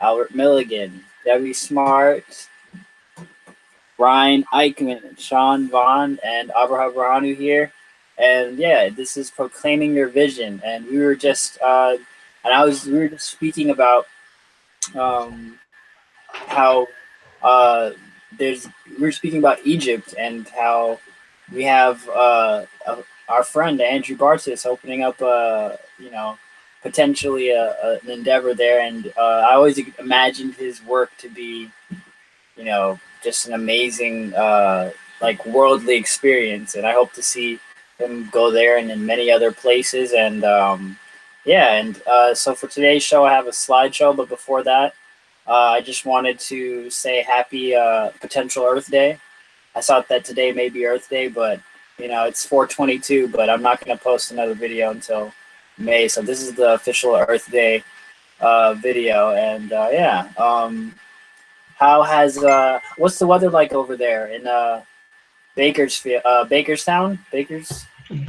Albert Milligan, Debbie Smartt, Ryne Eichman, Sean Vaughn, and Abreha Berhanu here. And yeah, this is Proclaiming Your Vision. And we were just, we were just speaking about how we were speaking about Egypt and how we have our friend Andrew Bartis opening up potentially an endeavor there, and I always imagined his work to be just an amazing like worldly experience, and I hope to see him go there and in many other places. And so for today's show I have a slideshow, but before that I just wanted to say happy potential Earth Day. I thought that today may be Earth Day, but it's 4/22, but I'm not going to post another video until May. So this is the official Earth Day video. And how has what's the weather like over there in Bakersfield, Bakerstown?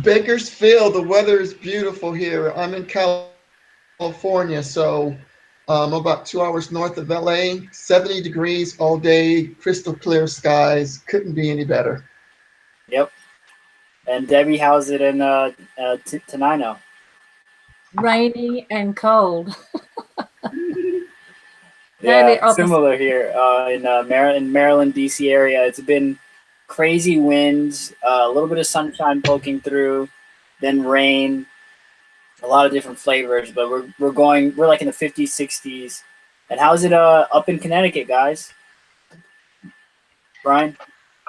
Bakersfield, the weather is beautiful here. I'm in California, so about 2 hours north of LA. 70 degrees all day, crystal clear skies. Couldn't be any better. Yep. And Debbie, how's it in Tenino? Rainy and cold. Yeah, similar here in Maryland, DC area. It's been crazy winds, a little bit of sunshine poking through, then rain, a lot of different flavors. But we're like in the 50s, 60s. And how's it up in Connecticut, guys? Brian?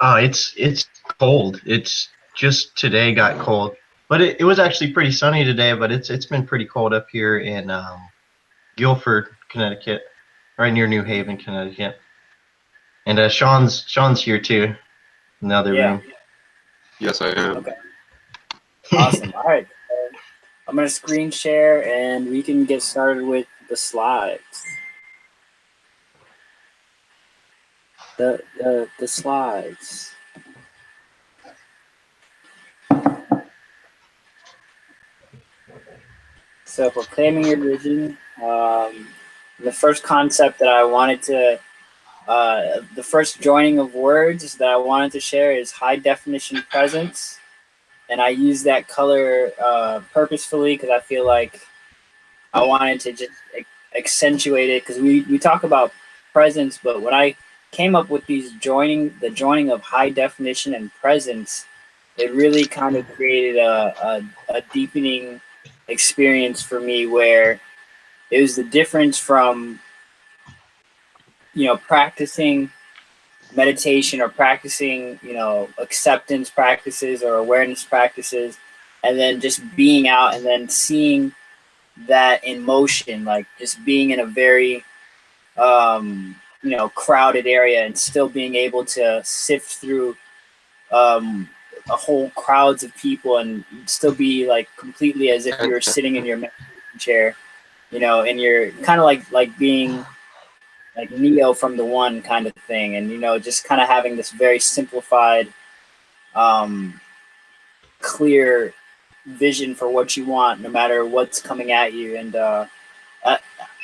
It's cold. It's just today got cold, but it was actually pretty sunny today. But it's been pretty cold up here in Guilford, Connecticut, right near New Haven, Connecticut. And Sean's here too, in the other room. Yes, I am. Okay. Awesome. All right. I'm gonna screen share and we can get started with the slides. The slides. So proclaiming your vision. The first concept that I wanted to, the first joining of words that I wanted to share is high definition presence. And I use that color purposefully because I feel like I wanted to just accentuate it, because we talk about presence, but when I came up with the joining of high definition and presence, it really kind of created a deepening experience for me, where it was the difference from practicing meditation or practicing acceptance practices or awareness practices, and then just being out and then seeing that in motion, like just being in a very crowded area and still being able to sift through a whole crowds of people and still be like completely as if you were sitting in your meditation chair, and you're kind of like being like Neo from The One kind of thing, and just kind of having this very simplified, clear vision for what you want, no matter what's coming at you. And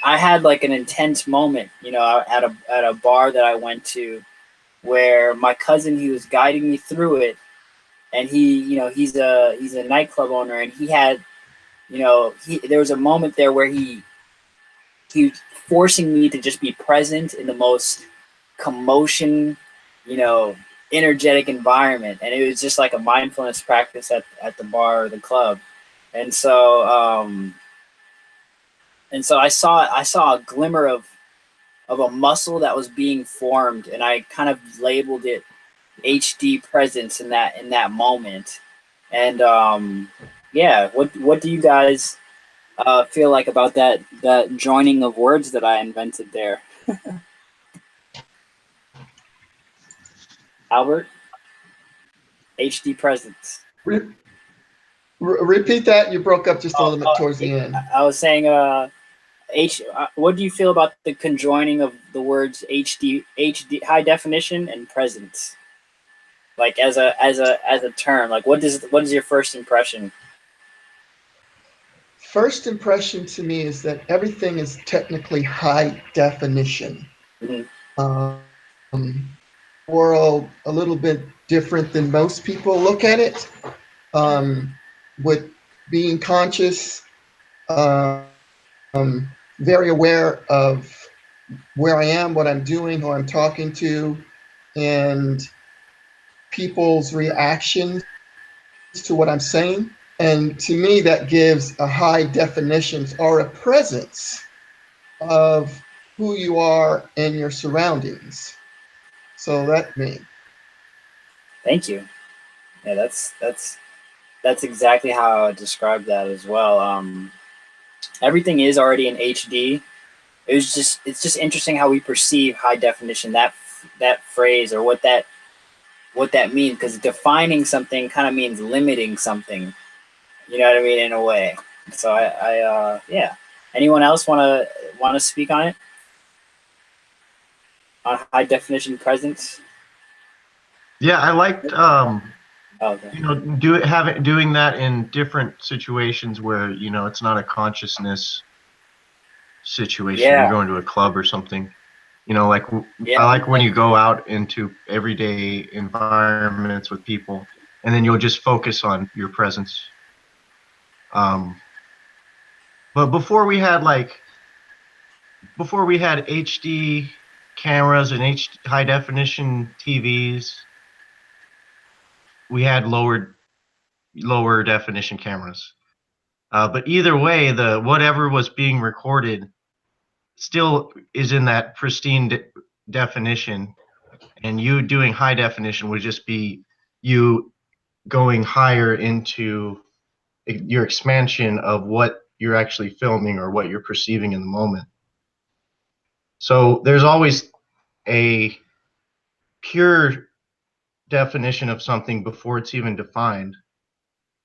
I had like an intense moment, at a bar that I went to, where my cousin, he was guiding me through it, and he's a nightclub owner, and he had, there was a moment there where he was forcing me to just be present in the most commotion, energetic environment, and it was just like a mindfulness practice at the bar or the club. And so I saw a glimmer of a muscle that was being formed, and I kind of labeled it HD presence in that moment. And what do you guys feel like about that joining of words that I invented there? Albert? HD presence. Repeat that. You broke up just a little bit towards the end. I was saying, what do you feel about the conjoining of the words HD, high definition, and presence? Like as a term, like what is your first impression? first impression to me is that everything is technically high definition. World a little bit different than most people look at it. With being conscious, very aware of where I am, what I'm doing, who I'm talking to, and people's reactions to what I'm saying. And to me, that gives a high definition or a presence of who you are and your surroundings. So that me. Thank you. Yeah, that's exactly how I would describe that as well. Everything is already in HD. It's just interesting how we perceive high definition, that phrase, or what that means, because defining something kind of means limiting something. You know what I mean, in a way. So I yeah. Anyone else want to speak on it? On high definition presence? Yeah, I liked Okay. you know, doing that in different situations where, you know, it's not a consciousness situation. Yeah. You're going to a club or something. You know, like Yeah. I like when you go out into everyday environments with people, and then you'll just focus on your presence. But before we had HD cameras and high definition TVs, we had lower definition cameras. But either way, the whatever was being recorded still is in that pristine definition, and you doing high definition would just be you going higher into your expansion of what you're actually filming or what you're perceiving in the moment. So there's always a pure definition of something before it's even defined.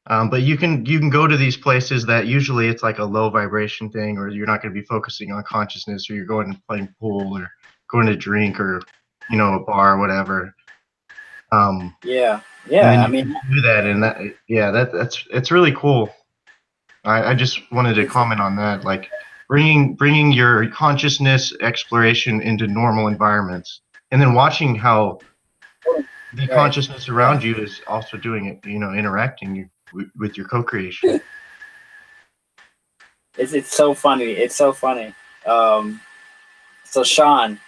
But you can go to these places that usually it's like a low vibration thing, or you're not going to be focusing on consciousness, or you're going and playing pool, or going to drink, or, you know, a bar, whatever. Yeah. And I then you mean, can do that, and it's really cool. I just wanted to comment on that, like bringing your consciousness exploration into normal environments, and then watching how the right. consciousness around you is also doing it, you know, interacting with your co-creation. It's so funny. It's so funny. So Sean,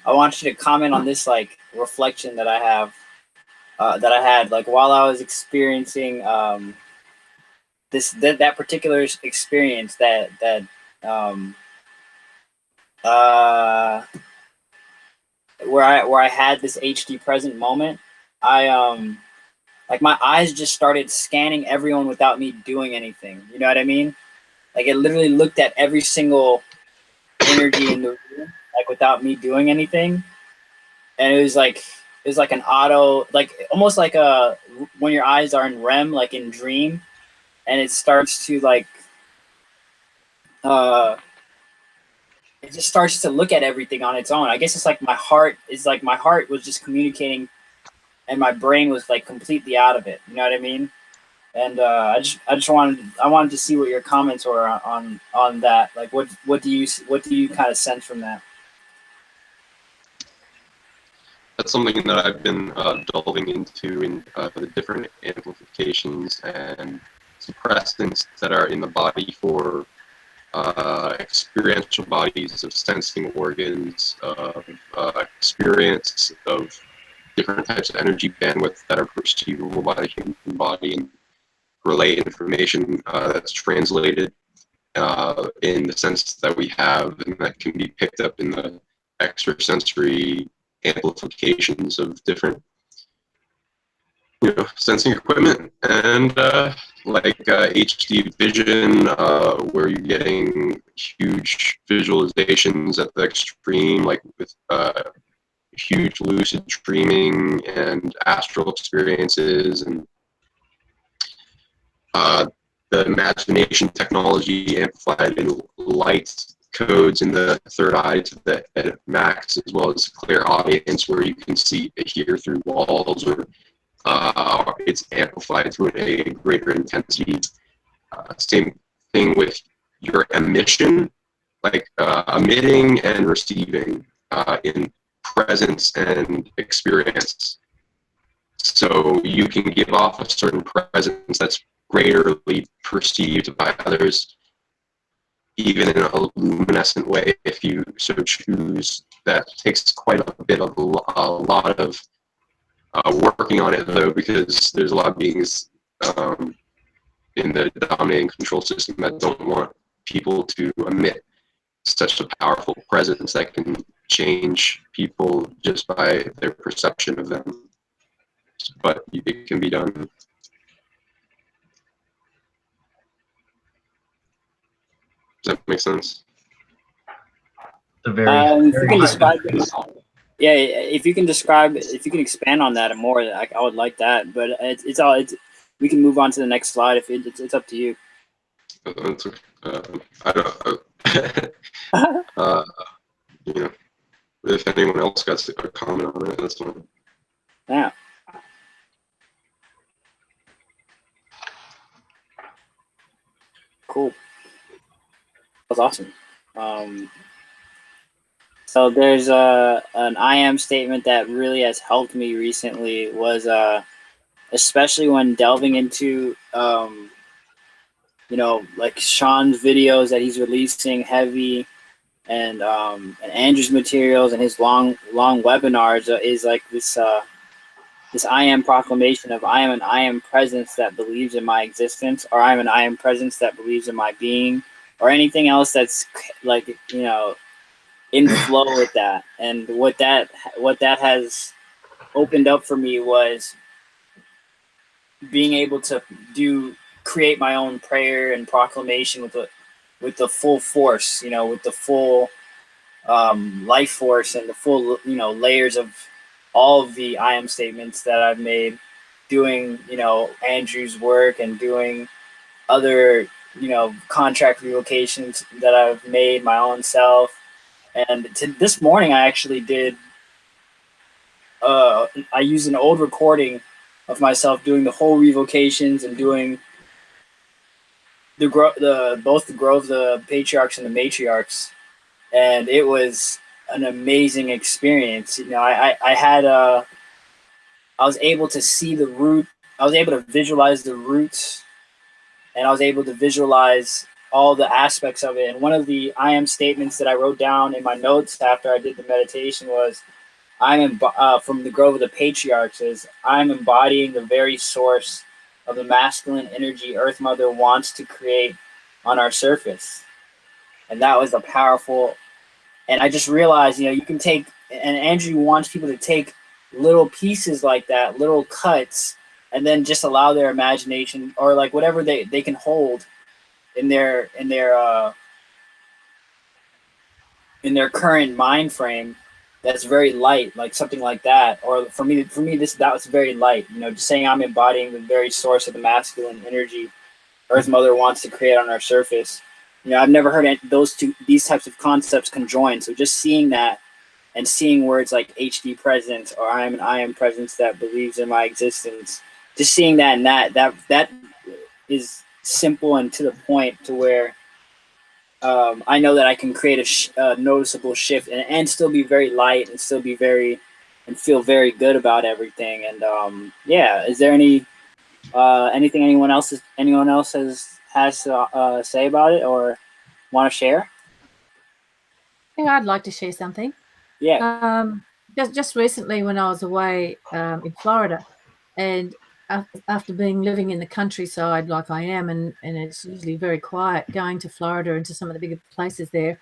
I want you to comment on this like reflection that I have, that I had like while I was experiencing that particular experience where I had this HD present moment. I like my eyes just started scanning everyone without me doing anything. You know what I mean? Like it literally looked at every single energy in the room, like without me doing anything. And it was like an auto, like almost like when your eyes are in REM, like in dream, and it starts to like it just starts to look at everything on its own. I guess it's like my heart was just communicating, and my brain was like completely out of it. You know what I mean? And I wanted to see what your comments were on that. Like, what do you kind of sense from that? That's something that I've been delving into in the different amplifications and suppressants that are in the body for experiential bodies of sensing organs, of experience of different types of energy bandwidth that are perceivable by the human body, and relay information that's translated in the sense that we have, and that can be picked up in the extrasensory amplifications of different, you know, sensing equipment, and like HD vision, where you're getting huge visualizations at the extreme, like with huge lucid dreaming and astral experiences, and the imagination technology amplified in light codes in the third eye to the max, as well as clairaudience, where you can see, hear through walls, or it's amplified to a greater intensity. Same thing with your emission, like emitting and receiving in presence and experience. So you can give off a certain presence that's greaterly perceived by others, even in a luminescent way, if you so choose. That takes quite a bit of a lot of working on it, though, because there's a lot of beings in the dominating control system that don't want people to emit such a powerful presence that can change people just by their perception of them. But it can be done. Does that make sense? The very, If you very can high describe definition. yeah, if you can describe, if you can expand on that more, I would like that. But it's all. We can move on to the next slide if it's up to you. I don't. You know, if anyone else got a comment on it, that's fine. Yeah. Cool. That was awesome. So there's an I am statement that really has helped me recently was especially when delving into you know, like Sean's videos that he's releasing heavy and Andrew's materials and his long webinars is like this this I am proclamation of I am an I am presence that believes in my existence, or I am an I am presence that believes in my being, or anything else that's like, you know, in flow with that. And what that has opened up for me was being able to create my own prayer and proclamation with the full force, you know, with the full life force and the full, you know, layers of all of the I am statements that I've made, doing, you know, Andrew's work and doing other, you know, contract revocations that I've made my own self. And this morning I actually did I used an old recording of myself doing the whole revocations and doing both the grove, the patriarchs and the matriarchs, and it was an amazing experience. You know, I was able to see the root. I was able to visualize the roots, and I was able to visualize all the aspects of it. And one of the I am statements that I wrote down in my notes after I did the meditation was, from the Grove of the Patriarchs, is I'm embodying the very source of the masculine energy Earth Mother wants to create on our surface. And that was a powerful, and I just realized, you know, you can take, and Andrew wants people to take little pieces like that, little cuts, and then just allow their imagination, or like whatever they can hold in their current mind frame that's very light, like something like that. Or for me that was very light, you know, just saying I'm embodying the very source of the masculine energy Earth Mother wants to create on our surface. You know, I've never heard these types of concepts conjoined. So just seeing that and seeing words like HD presence, or I am presence that believes in my existence, just seeing that, and that is simple and to the point, to where I know that I can create a noticeable shift and still be very light and still be and feel very good about everything. And yeah, is there anything anyone else has to say about it or want to share? Yeah, I'd like to share something. Yeah. Just recently when I was away in Florida, and after living in the countryside like I am, and it's usually very quiet, going to Florida and to some of the bigger places there,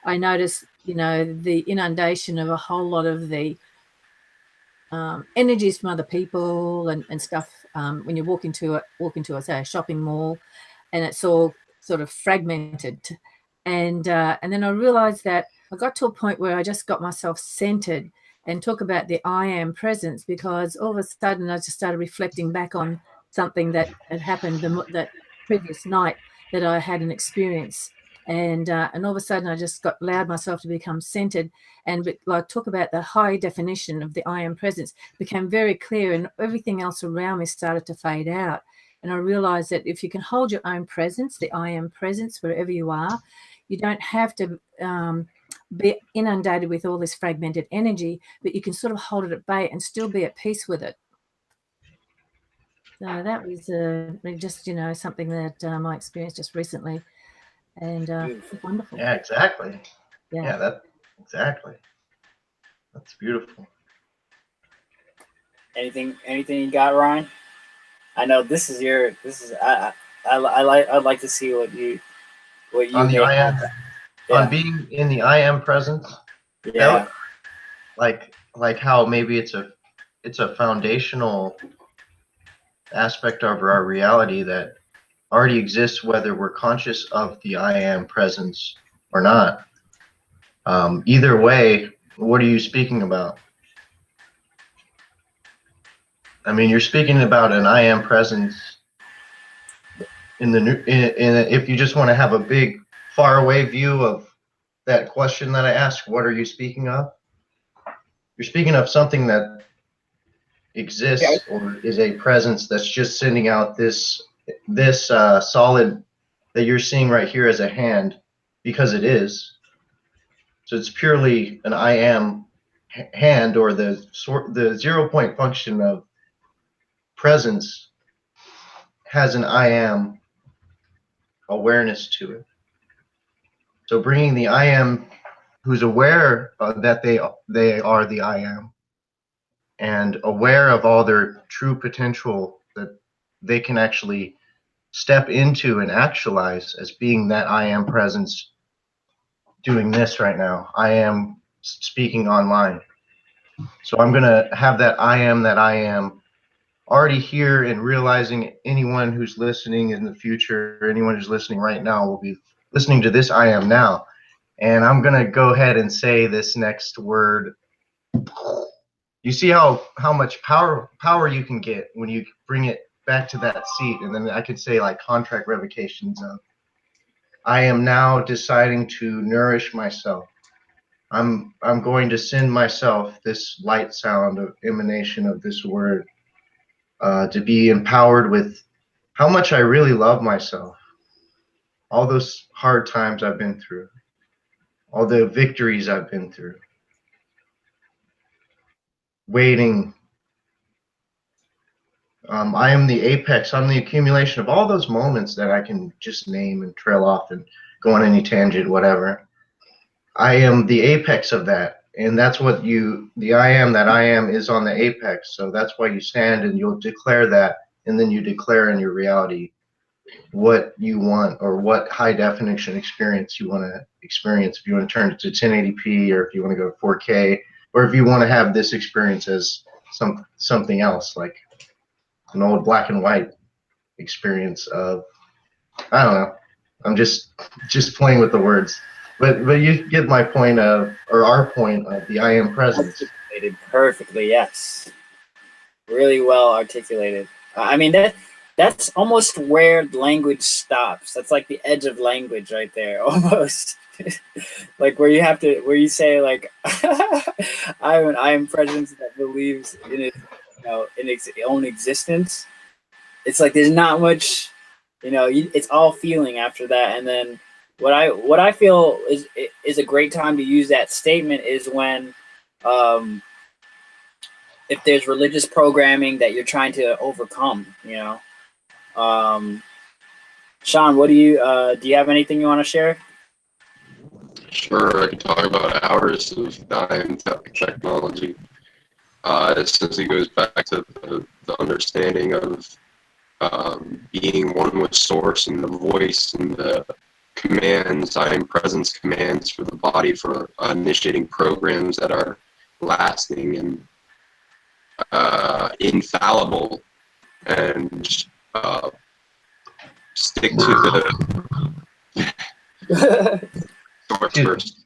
I noticed, you know, the inundation of a whole lot of the energies from other people and stuff. When you walk into say a shopping mall, and it's all sort of fragmented, and then I realized that I got to a point where I just got myself centered and talk about the I am presence, because all of a sudden I just started reflecting back on something that had happened that previous night, that I had an experience. And all of a sudden I just allowed myself to become centered, and like talk about the high definition of the I am presence became very clear, and everything else around me started to fade out. And I realized that if you can hold your own presence, the I am presence, wherever you are, you don't have to be inundated with all this fragmented energy, but you can sort of hold it at bay and still be at peace with it. So that was just, something that I experienced just recently, and wonderful. Yeah, exactly. Yeah, Exactly. That's beautiful. Anything you got, Ryne? I know this is I'd like to see what you On the may I am, have. Yeah. on being in the I am presence. Yeah. Like how maybe it's a foundational aspect of our reality that already exists, whether we're conscious of the I am presence or not. Either way, what are you speaking about? I mean, you're speaking about an I am presence in the new. If you just want to have a big, far away view of that question that I asked, what are you speaking of? You're speaking of something that exists or is a presence that's just sending out this solid that you're seeing right here as a hand, because it is. So it's purely an I am hand, or the 0 point function of presence has an I am awareness to it. So bringing the I am who's aware that they are the I am, and aware of all their true potential that they can actually step into and actualize as being that I am presence doing this right now. I am speaking online. So I'm going to have that I am already here, and realizing anyone who's listening in the future, anyone who's listening right now will be listening to this I am now. And I'm going to go ahead and say this next word. You see how much power you can get when you bring it back to that seat. And then I could say like contract revocations of, I am now deciding to nourish myself. I'm going to send myself this light sound of emanation of this word, to be empowered with how much I really love myself. All those hard times I've been through, all the victories I've been through, waiting. I am the apex. I'm the accumulation of all those moments that I can just name and trail off and go on any tangent, whatever. I am the apex of that. And that's what the I am that I am is on the apex. So that's why you stand and you'll declare that. And then you declare in your reality what you want, or what high definition experience you want to experience. If you want to turn it to 1080p, or if you want to go to 4K, or if you want to have this experience as something else, like an old black and white experience of, I don't know. I'm just playing with the words. But you get my point of, or our point of the I am presence. Articulated perfectly, yes. Really well articulated. I mean, that's almost where language stops. That's like the edge of language right there, almost. Like where you say like, I am presence that believes in it, in its own existence. It's like there's not much, it's all feeling after that. And then what I feel is a great time to use that statement is when, if there's religious programming that you're trying to overcome, Sean, what do you have anything you want to share? Sure, I could talk about hours of time technology. It essentially goes back to the understanding of being one with source, and the voice, and the commands, I am presence commands for the body, for initiating programs that are lasting and infallible, and stick to the source first.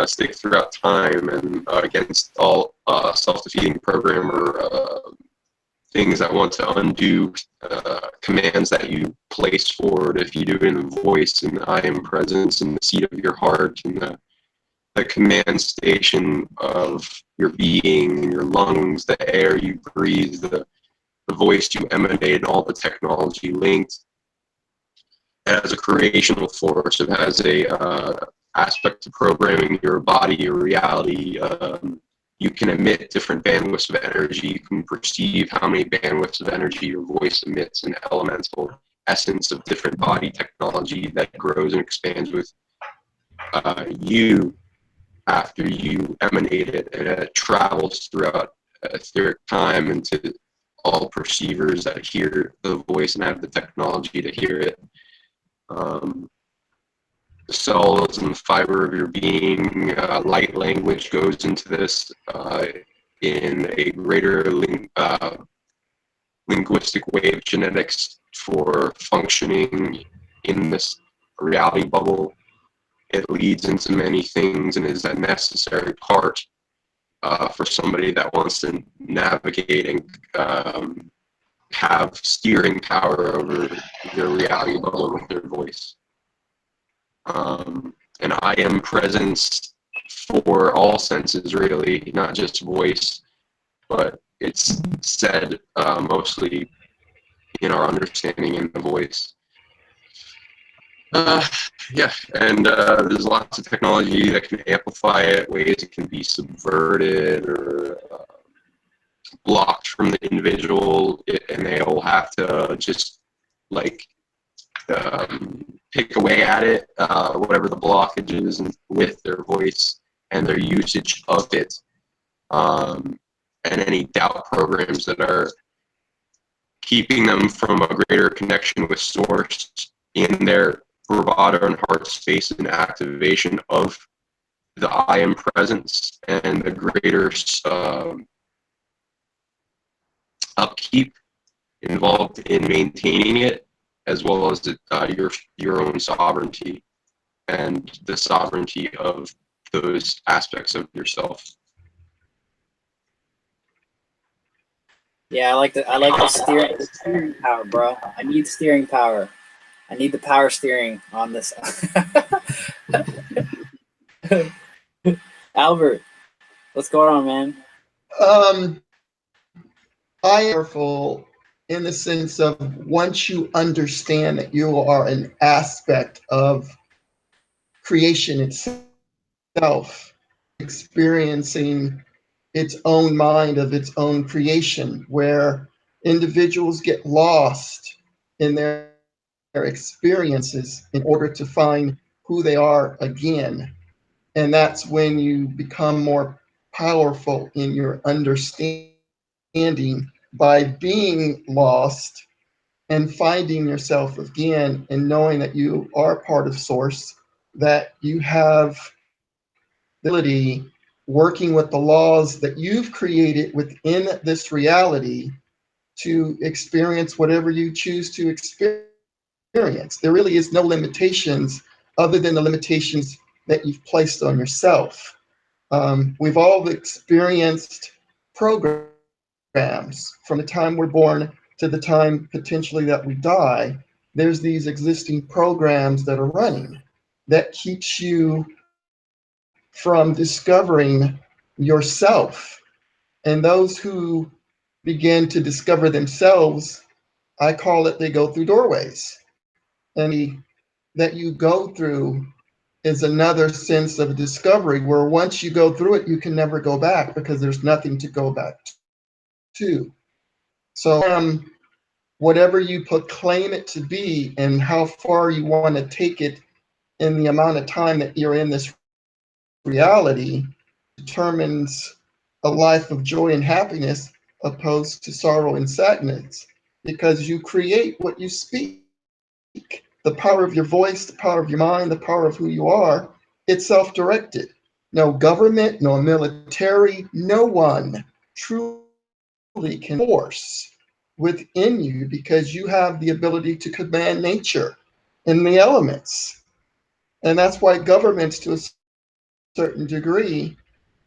Stick throughout time, and against all self-defeating program or things that want to undo commands that you place forward. If you do it in voice, and I am presence, in the seat of your heart, and the the command station of your being, your lungs, the air you breathe, the voice you emanate, and all the technology linked. It has a creational force. It has a aspect to programming your body, your reality. You can emit different bandwidths of energy. You can perceive how many bandwidths of energy your voice emits, an elemental essence of different body technology that grows and expands with you after you emanate it, and it travels throughout etheric time into all perceivers that hear the voice and have the technology to hear it. The cells and the fiber of your being, light language goes into this in a greater linguistic way of genetics for functioning in this reality bubble. It leads into many things and is a necessary part for somebody that wants to navigate and have steering power over their reality bubble with their voice. And I am presence for all senses, really, not just voice, but it's said mostly in our understanding in the voice. Yeah, and there's lots of technology that can amplify it, ways it can be subverted or blocked from the individual, and they'll have to just like pick away at it, whatever the blockage is, with their voice and their usage of it, and any doubt programs that are keeping them from a greater connection with source in their bravado and heart space and activation of the I am presence and the greater upkeep involved in maintaining it, as well as your own sovereignty and the sovereignty of those aspects of yourself. Yeah, I like the steering power, bro. I need steering power. I need the power steering on this. Albert, what's going on, man? I am powerful in the sense of once you understand that you are an aspect of creation itself, experiencing its own mind of its own creation, where individuals get lost in their experiences in order to find who they are again. And that's when you become more powerful in your understanding by being lost and finding yourself again and knowing that you are part of source, that you have the ability working with the laws that you've created within this reality to experience whatever you choose to experience. There really is no limitations other than the limitations that you've placed on yourself. We've all experienced programs from the time we're born to the time potentially that we die. There's these existing programs that are running that keeps you from discovering yourself. And those who begin to discover themselves, I call it they go through doorways. And that you go through is another sense of discovery, where once you go through it, you can never go back because there's nothing to go back to. So whatever you proclaim it to be and how far you want to take it in the amount of time that you're in this reality determines a life of joy and happiness opposed to sorrow and sadness, because you create what you speak. The power of your voice, the power of your mind, the power of who you are, it's self-directed. No government, no military, no one truly can force within you, because you have the ability to command nature and the elements. And that's why governments, to a certain degree,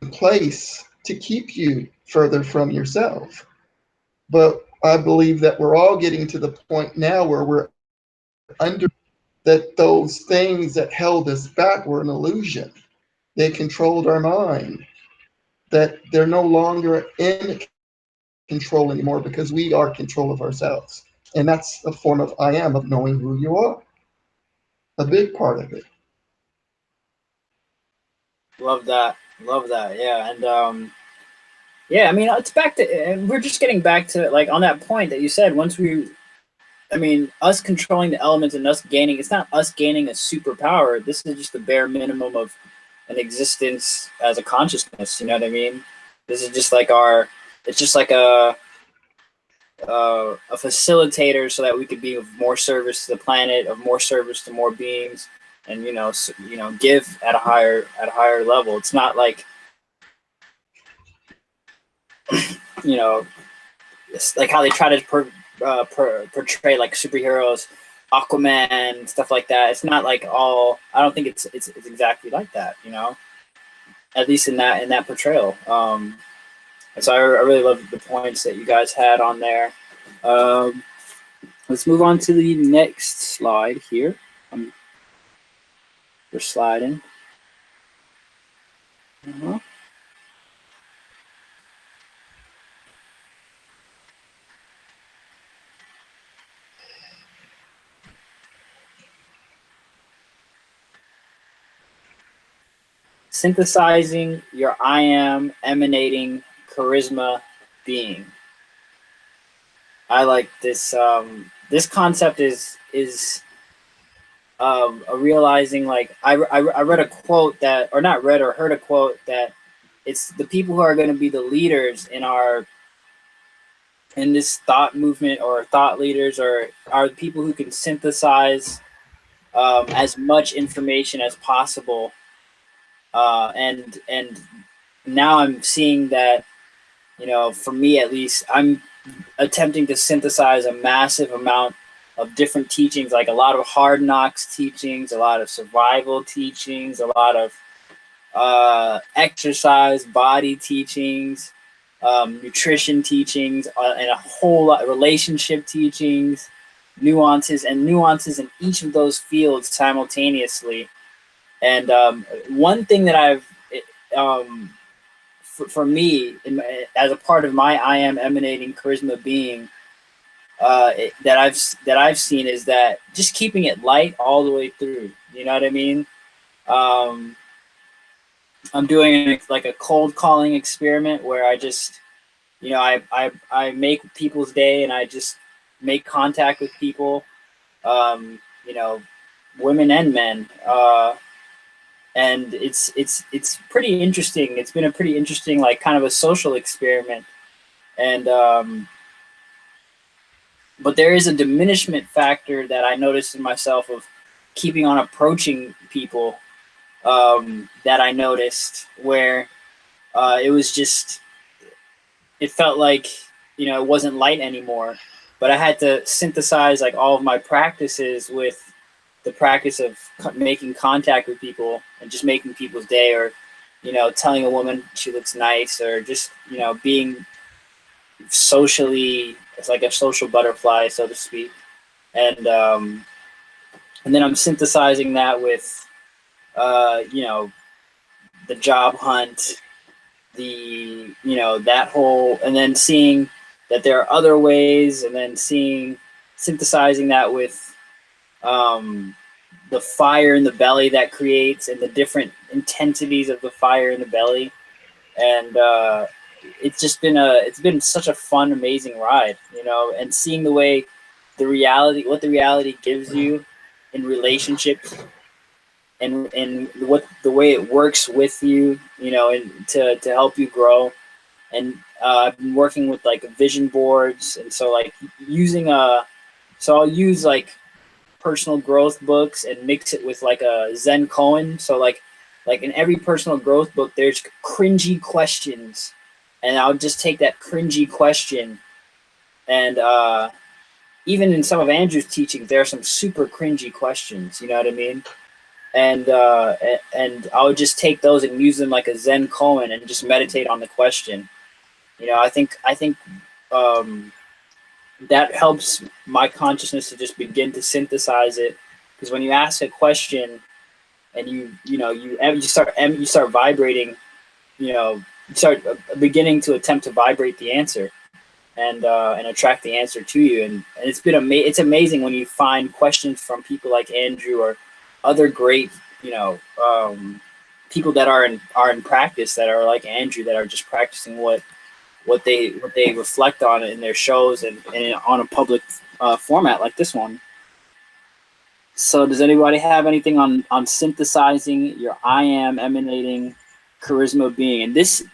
in place to keep you further from yourself. But I believe that we're all getting to the point now where we're under that those things that held us back were an illusion. They controlled our mind. That they're no longer in control anymore because we are control of ourselves. And that's a form of I am, of knowing who you are. A big part of it. Love that. Love that. Yeah. And yeah, I mean, it's back to, we're just getting back to, like, on that point that you said, I mean, us controlling the elements and us gaining, it's not us gaining a superpower. This is just the bare minimum of an existence as a consciousness. You know what I mean? This is just like it's just like a facilitator so that we could be of more service to the planet, of more service to more beings, and give at a higher level. It's not like it's like how they try to portray like superheroes, Aquaman, stuff like that. It's not like all. I don't think it's exactly like that. At least in that portrayal. And so I really love the points that you guys had on there. Let's move on to the next slide here. We're sliding. Synthesizing your I am emanating charisma being. I like this. This concept is a realizing, like I read a quote that, or not read or heard a quote that it's the people who are going to be the leaders in this thought movement, or thought leaders, or are the people who can synthesize as much information as possible. And now I'm seeing that, for me at least, I'm attempting to synthesize a massive amount of different teachings, like a lot of hard knocks teachings, a lot of survival teachings, a lot of exercise, body teachings, nutrition teachings, and a whole lot of relationship teachings, nuances in each of those fields simultaneously. And one thing that I've, for me, as a part of my I am emanating charisma being, that I've seen is that just keeping it light all the way through. You know what I mean? I'm doing like a cold calling experiment where I just, I make people's day, and I just make contact with people, women and men. And it's pretty interesting. It's been a pretty interesting, like, kind of a social experiment. And but there is a diminishment factor that I noticed in myself of keeping on approaching people, that I noticed, where it felt like, it wasn't light anymore. But I had to synthesize, like, all of my practices with the practice of making contact with people and just making people's day, or, telling a woman she looks nice, or just, being socially, it's like a social butterfly, so to speak. And then I'm synthesizing that with, the job hunt, that whole, and then seeing that there are other ways, and then synthesizing that with, the fire in the belly that creates, and the different intensities of the fire in the belly. And it's been such a fun, amazing ride, and seeing the way what the reality gives you in relationships, and what the way it works with you, and to help you grow. And I've been working with, like, vision boards, and so, like, I'll use, like, personal growth books and mix it with, like, a Zen koan. So like in every personal growth book, there's cringy questions, and I'll just take that cringy question, and even in some of Andrew's teachings, there are some super cringy questions. You know what I mean? And I'll just take those and use them like a Zen koan and just meditate on the question. I think that helps my consciousness to just begin to synthesize it, because when you ask a question, and you start vibrating, you start beginning to attempt to vibrate the answer, and attract the answer to you. And it's amazing when you find questions from people like Andrew or other great people that are in practice, that are like Andrew, that are just practicing what they reflect on in their shows and on a public format like this one. So does anybody have anything on synthesizing your I am, emanating, charisma, being? And this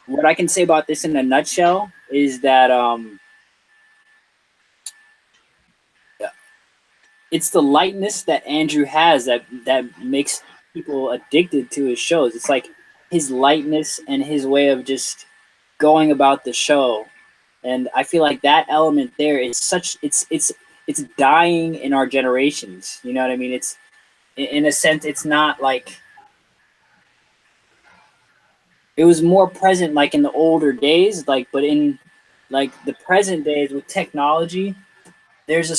what I can say about this in a nutshell is that it's the lightness that Andrew has that makes people addicted to his shows. It's like his lightness and his way of just going about the show. And I feel like that element there is it's dying in our generations. You know what I mean? It's, in a sense, it's not like, it was more present like in the older days, like, but in like the present days with technology, there's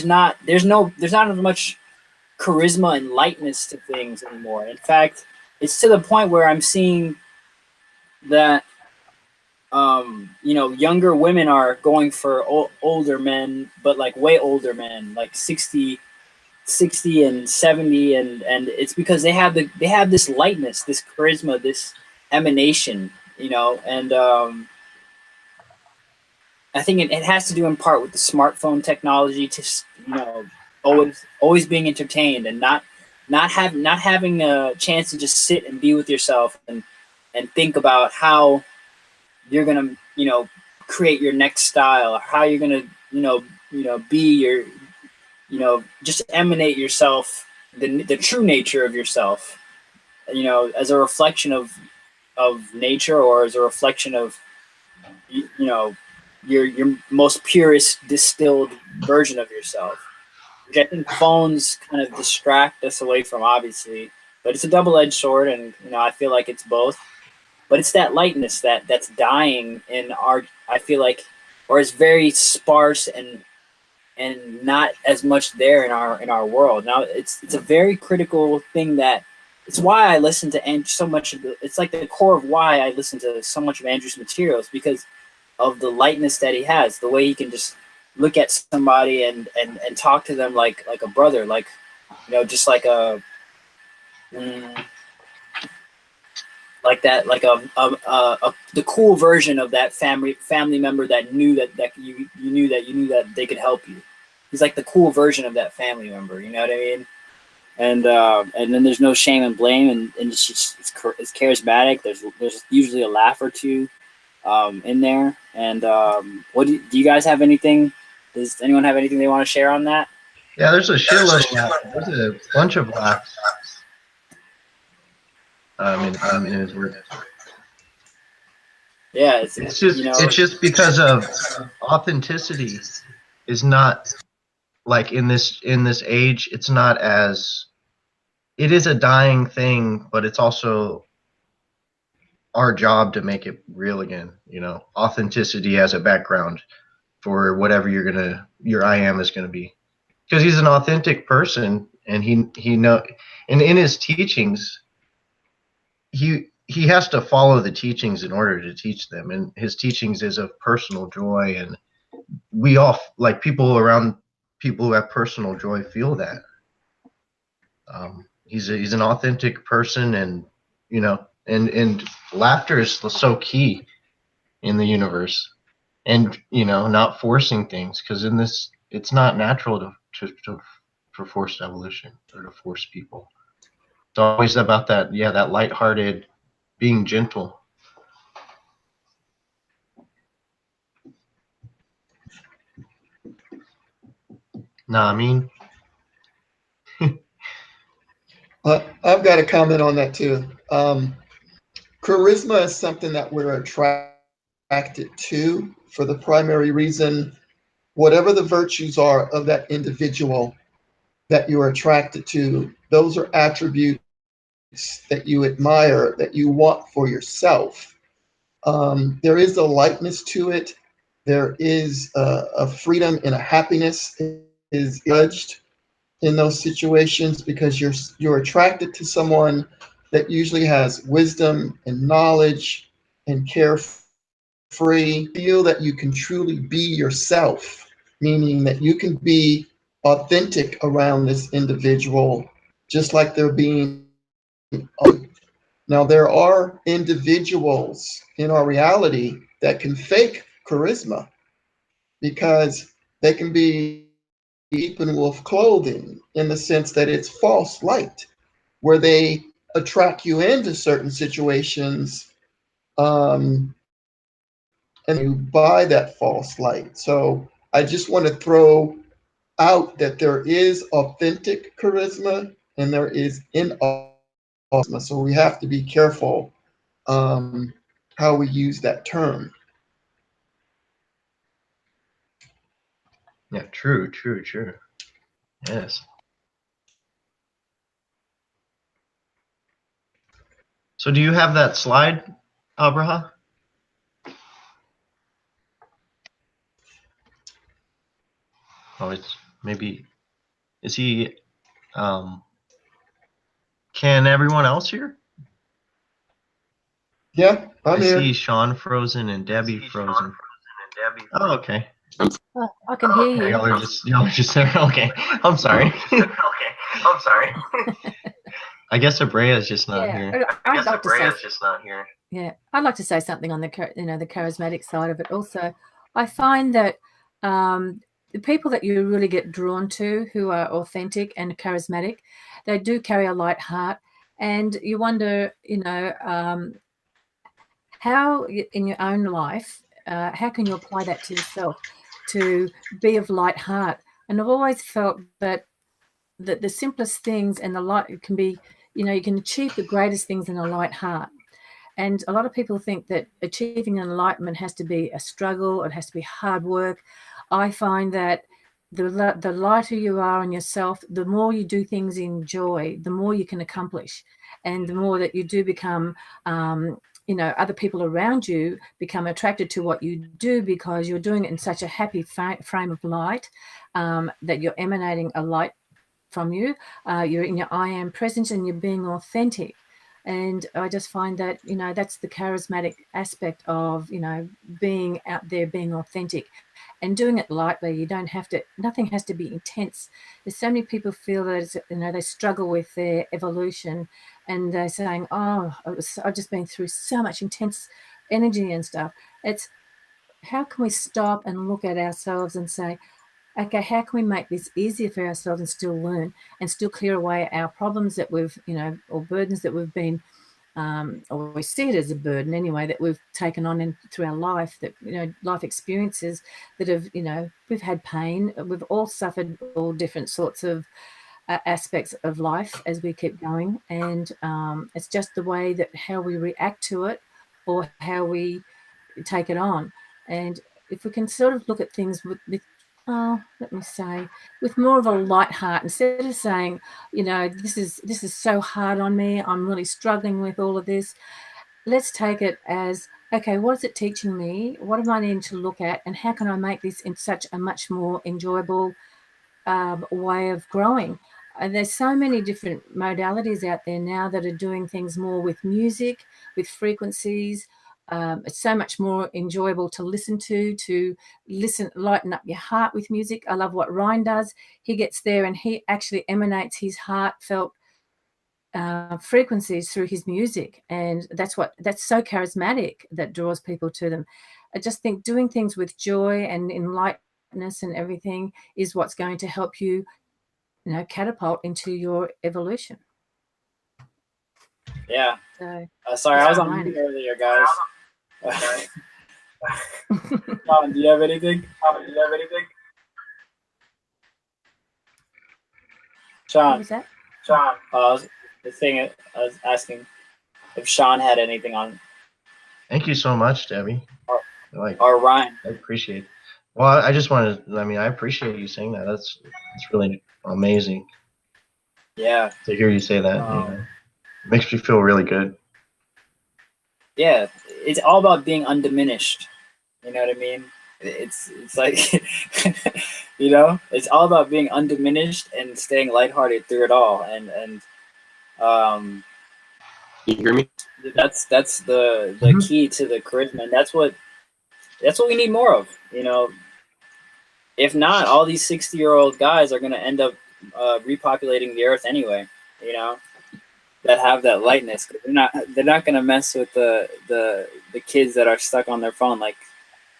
not as much charisma and lightness to things anymore. In fact, it's to the point where I'm seeing that younger women are going for older men, but like way older men, like 60 and 70, and it's because they have this lightness, this charisma, this emanation, and I think it has to do in part with the smartphone technology, to always being entertained and not having a chance to just sit and be with yourself and think about how you're gonna create your next style, or how you're gonna be your just emanate yourself, the true nature of yourself, as a reflection of nature, or as a reflection of your most purest distilled version of yourself, which I think phones kind of distract us away from, obviously, but it's a double-edged sword, and I feel like it's both. But it's that lightness that's dying in our, I feel like, or is very sparse and not as much there in our world. Now it's a very critical thing, that it's why I listen to Andrew so much it's like the core of why I listen to so much of Andrew's materials, because of the lightness that he has, the way he can just look at somebody and talk to them like a brother, like just like a like that, like the cool version of that family member that knew that you knew that they could help you. He's like the cool version of that family member, you know what I mean? And then there's no shame and blame, and it's charismatic. There's usually a laugh or two in there. And what do you guys have anything? Does anyone have anything they want to share on that? Yeah, there's a shitload of laughs. There's a bunch of laughs. In his work. Yeah, it's just it's just because of authenticity is not, like, in this age, it's not as, it is a dying thing, but it's also our job to make it real again. Authenticity as a background for whatever your I am is gonna be, because he's an authentic person, and he know, and in his teachings, he has to follow the teachings in order to teach them, and his teachings is of personal joy, and we all, like, people who have personal joy, feel that. He's an authentic person, and and laughter is so key in the universe, and not forcing things, because in this, it's not natural for forced evolution, or to force people. It's always about that, that lighthearted, being gentle. Nah, I mean, I've got a comment on that too. Charisma is something that we're attracted to for the primary reason, whatever the virtues are of that individual that you're attracted to, those are attributes that you admire, that you want for yourself. There is a lightness to it. There is a freedom and a happiness is judged. in those situations because you're attracted to someone that usually has wisdom and knowledge and carefree. Feel that you can truly be yourself, meaning that you can be authentic around this individual, just like they're being. Now, there are individuals in our reality that can fake charisma because they can be in wolf clothing in the sense that it's false light, where they attract you into certain situations and you buy that false light. So I just want to throw out that there is authentic charisma and there is inauthentic charisma. So we have to be careful how we use that term. Yeah, true. Yes. So do you have that slide, Abreha? Oh, it's maybe, is he, can everyone else hear? Yeah, I'm I here. see Sean frozen and Debbie frozen. Oh, okay. Oh, I can hear you. Y'all are just there. Okay. I'm sorry. I guess Abreha is just not here. I'd like to say, yeah, I'd like to say something on the the charismatic side of it. Also, I find that the people that you really get drawn to, who are authentic and charismatic, they do carry a light heart, and you wonder, how in your own life, how can you apply that to yourself to be of light heart? And I've always felt that the simplest things and the light can be, you can achieve the greatest things in a light heart. And a lot of people think that achieving enlightenment has to be a struggle, it has to be hard work. I find that the lighter you are on yourself, the more you do things in joy, the more you can accomplish, and the more that you do become, other people around you become attracted to what you do because you're doing it in such a happy frame of light, that you're emanating a light from you. You're in your I am presence and you're being authentic. And I just find that, that's the charismatic aspect of, being out there, being authentic and doing it lightly. You don't have to, nothing has to be intense. There's so many people feel that, it's, they struggle with their evolution and they're saying, oh, I've just been through so much intense energy and stuff. It's how can we stop and look at ourselves and say, okay, how can we make this easier for ourselves and still learn and still clear away our problems that we've, or burdens that we've been, or we see it as a burden anyway, that we've taken on in through our life, that, life experiences that have, we've had pain. We've all suffered all different sorts of aspects of life as we keep going. And it's just the way that how we react to it or how we take it on. And if we can sort of look at things with let me say, with more of a light heart, instead of saying, this is so hard on me, I'm really struggling with all of this. Let's take it as, okay, what is it teaching me? What am I needing to look at? And how can I make this in such a much more enjoyable way of growing? And there's so many different modalities out there now that are doing things more with music, with frequencies. It's so much more enjoyable to listen to listen, lighten up your heart with music. I love what Ryne does. He gets there and he actually emanates his heartfelt frequencies through his music. And that's so charismatic that draws people to them. I just think doing things with joy and enlightenment and everything is what's going to help you, catapult into your evolution. Yeah. So, sorry, I was on mute earlier, guys. Sean, do you have anything? Sean. What was that? I was asking if Sean had anything on. Thank you so much, Debbie. Or Ryne. I appreciate it. Well, I just wanted, I appreciate you saying that. It's really amazing. Yeah. To hear you say that, it makes me feel really good. Yeah, it's all about being undiminished. You know what I mean? It's like You know, it's all about being undiminished and staying lighthearted through it all. And um, Can you hear me? that's the key to the charisma, and that's what we need more of. You know, if not, all these 60-year-old guys are going to end up repopulating the earth anyway. You know, that have that lightness. 'Cause they're not going to mess with the kids that are stuck on their phone like,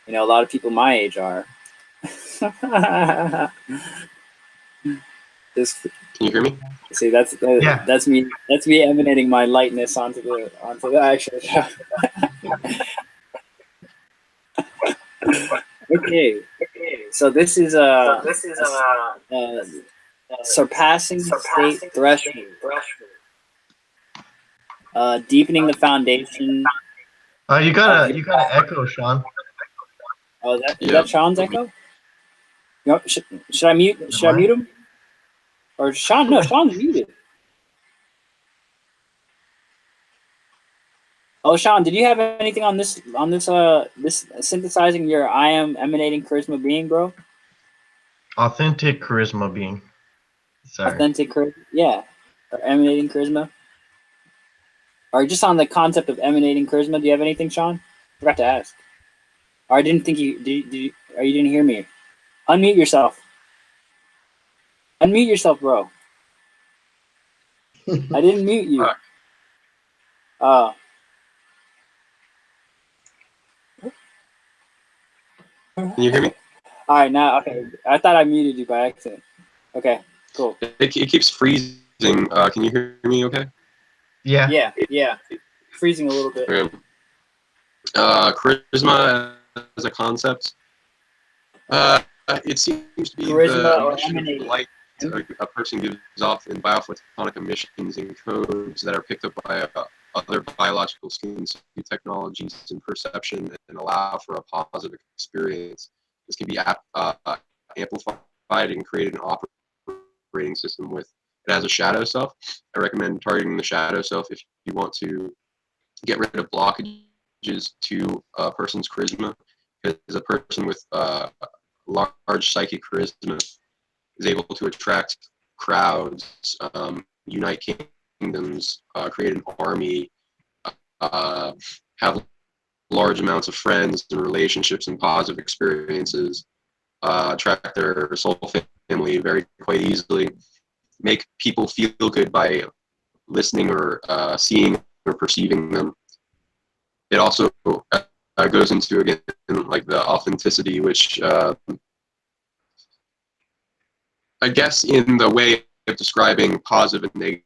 you know, a lot of people my age are. Just Can you hear me? see, that's me. That's me emanating my lightness onto the actual show. Okay. So this is surpassing state threshold. Deepening the foundation. You gotta echo, Sean. Oh, is that Sean's echo? You know, should I mute? Should I mute him? Or Sean? No, Sean's muted. Oh, Sean, did you have anything on this this synthesizing your I am emanating charisma being, bro? Authentic charisma being. Sorry. Authentic charisma, yeah, or emanating charisma, or just on the concept of emanating charisma. Do you have anything, Sean? Forgot to ask. Or I didn't think you did. Or you didn't hear me? Unmute yourself. Unmute yourself, bro. I didn't mute you. Can you hear me? All right, now, okay. I thought I muted you by accident. Okay, cool. It keeps freezing. Can you hear me okay? Yeah. Yeah. Freezing a little bit. Okay. Charisma as a concept. It seems to be Charisma the or emission of emanating. light a person gives off in biophotonic emissions and codes that are picked up by other biological skins, technologies, and perception, and allow for a positive experience. This can be amplified and create an operating system with it as a shadow self. I recommend targeting the shadow self if you want to get rid of blockages to a person's charisma, because a person with large psychic charisma is able to attract crowds, unite kingdoms, create an army, have large amounts of friends and relationships and positive experiences, attract their soul family quite easily, make people feel good by listening or seeing or perceiving them. It also goes into, again, like the authenticity, which I guess in the way of describing positive and negative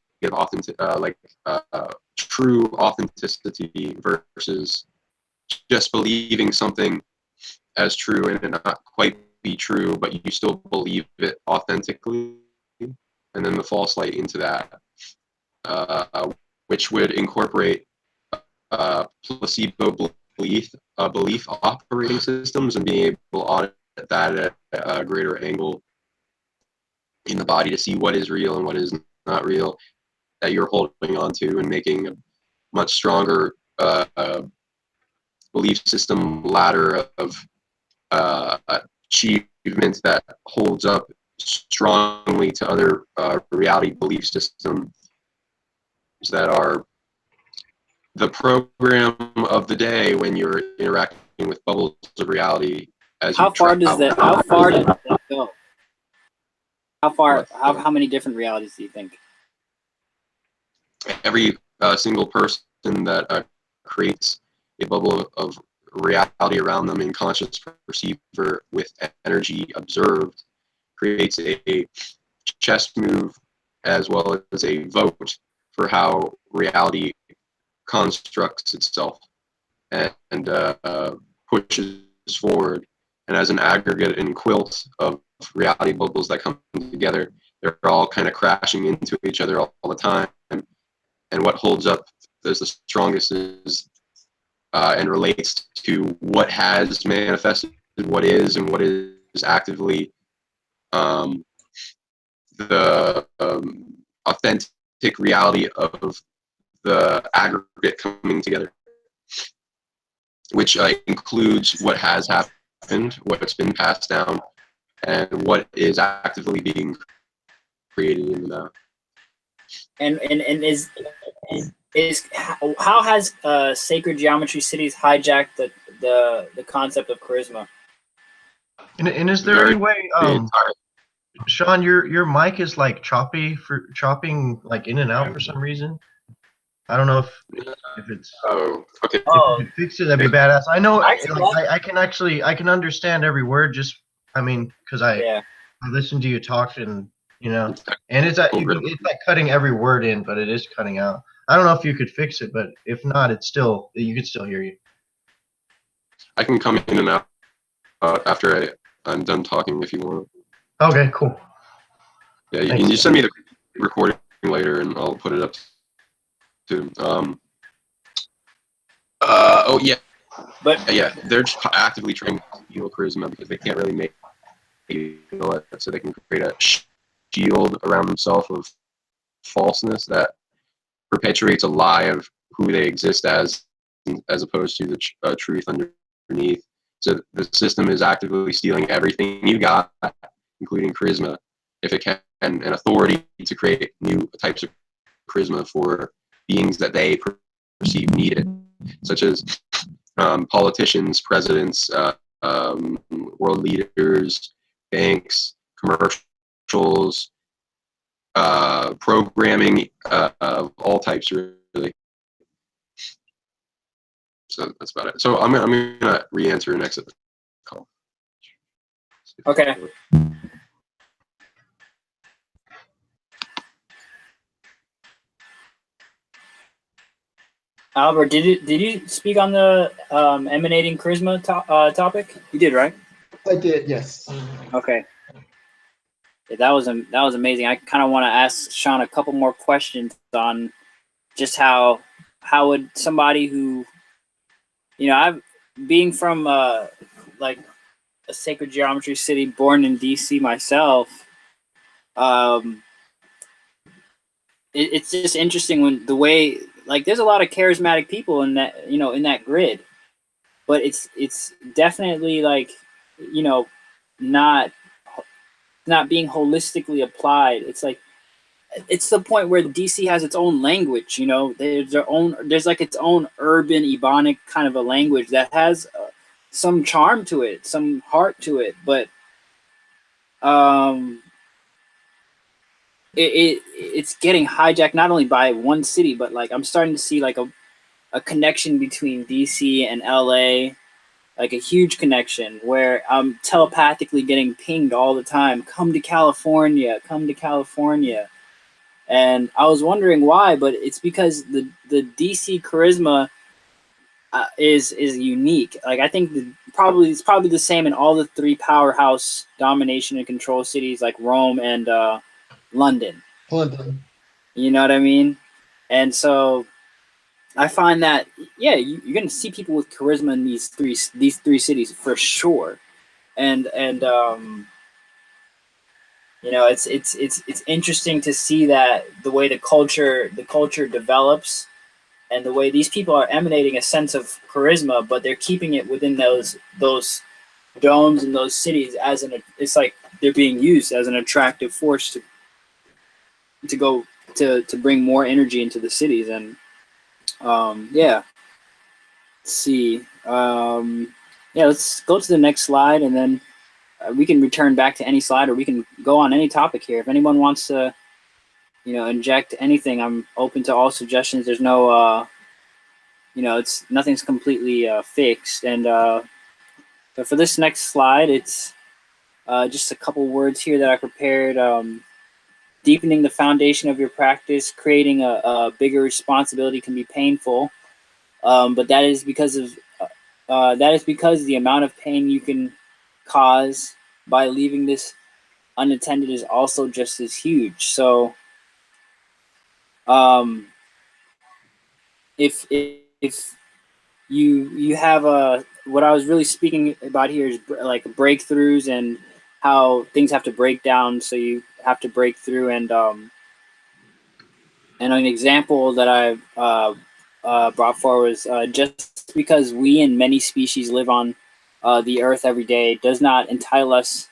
true authenticity versus just believing something as true and it not quite be true, but you still believe it authentically, and then the false light into that, which would incorporate placebo belief operating systems and being able to audit that at a greater angle in the body to see what is real and what is not real that you're holding on to, and making a much stronger belief system ladder of achievements that holds up strongly to other reality belief systems that are the program of the day when you're interacting with bubbles of reality. How far does that go? How many different realities do you think? Every single person that creates a bubble of reality around them in conscious perceiver with energy observed creates a chess move as well as a vote for how reality constructs itself and pushes forward. And as an aggregate and quilt of reality bubbles that come together, they're all kind of crashing into each other all the time. And what holds up as the strongest is and relates to what has manifested, what is, and what is actively the authentic reality of the aggregate coming together, which includes what has happened, what's been passed down, and what is actively being created in that. And is how has sacred geometry cities hijacked the concept of charisma? And is there any way, Sean, your mic is like chopping like in and out for some reason? I don't know if it's. Oh, okay. If you could fix it, that'd be badass. I know, I can understand every word. Just, I mean, because I listened to you talk, and and it's like cutting every word in, but it is cutting out. I don't know if you could fix it, but if not, you could still hear you. I can come in and out after I'm done talking if you want. Okay, cool. Yeah, you can just send me the recording later, and I'll put it up too. Oh yeah, but yeah, they're just actively trying to heal charisma because they can't really make it, so they can create a shield around themselves of falseness that perpetuates a lie of who they exist as opposed to the truth underneath. So the system is actively stealing everything you got, including charisma, if it can, and authority to create new types of charisma for beings that they perceive needed, such as politicians, presidents, world leaders, banks, commercials, programming of all types, really. So that's about it. So I'm gonna re-answer next call. Okay. Albert, did you speak on the emanating charisma topic? You did, right? I did, yes. Okay. Yeah, that was amazing. I kind of want to ask Sean a couple more questions on just how would somebody who, I've being from like a sacred geometry city, born in DC myself. It's just interesting when the way, like, there's a lot of charismatic people in that, in that grid, but it's definitely like, not being holistically applied. It's like, it's the point where DC has its own language, there's like its own urban ebonic kind of a language that has some charm to it, some heart to it, but it's getting hijacked not only by one city, but like I'm starting to see like a connection between DC and LA, like a huge connection where I'm telepathically getting pinged all the time. Come to California, come to California. And I was wondering why, but it's because the DC charisma is unique. Like, I think it's probably the same in all the three powerhouse domination and control cities like Rome and London. You know what I mean? And so I find that, yeah, you're gonna see people with charisma in these three cities for sure. And it's interesting to see that the way the culture develops, and the way these people are emanating a sense of charisma, but they're keeping it within those domes and those cities it's like they're being used as an attractive force to go to bring more energy into the cities. And let's see. Let's go to the next slide, and then we can return back to any slide, or we can go on any topic here. If anyone wants to, inject anything, I'm open to all suggestions. There's no, nothing's completely fixed. And but for this next slide, it's just a couple words here that I prepared. Deepening the foundation of your practice, creating a bigger responsibility can be painful, but that is because the amount of pain you can cause by leaving this unattended is also just as huge. So if you have what I was really speaking about here is like breakthroughs and how things have to break down, so you have to break through. And an example that I brought forward was just because we and many species live on the earth every day does not entitle us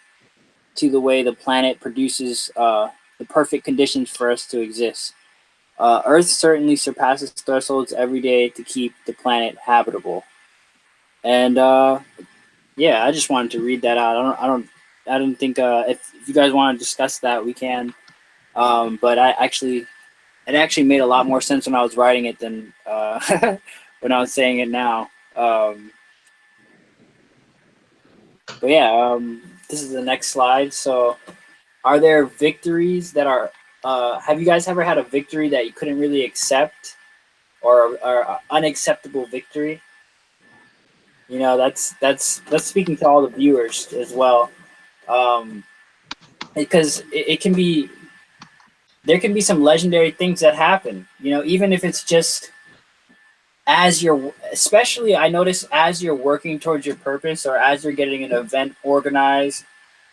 to the way the planet produces the perfect conditions for us to exist. Earth certainly surpasses thresholds every day to keep the planet habitable. And yeah, I just wanted to read that out. I don't think if you guys want to discuss that, we can. But it actually made a lot more sense when I was writing it than when I was saying it now. But yeah, this is the next slide. So, are there victories that are? Have you guys ever had a victory that you couldn't really accept, or unacceptable victory? You know, that's speaking to all the viewers as well, because it can be, there can be some legendary things that happen. You know, even if it's just as you're, especially I notice as you're working towards your purpose or as you're getting an event organized,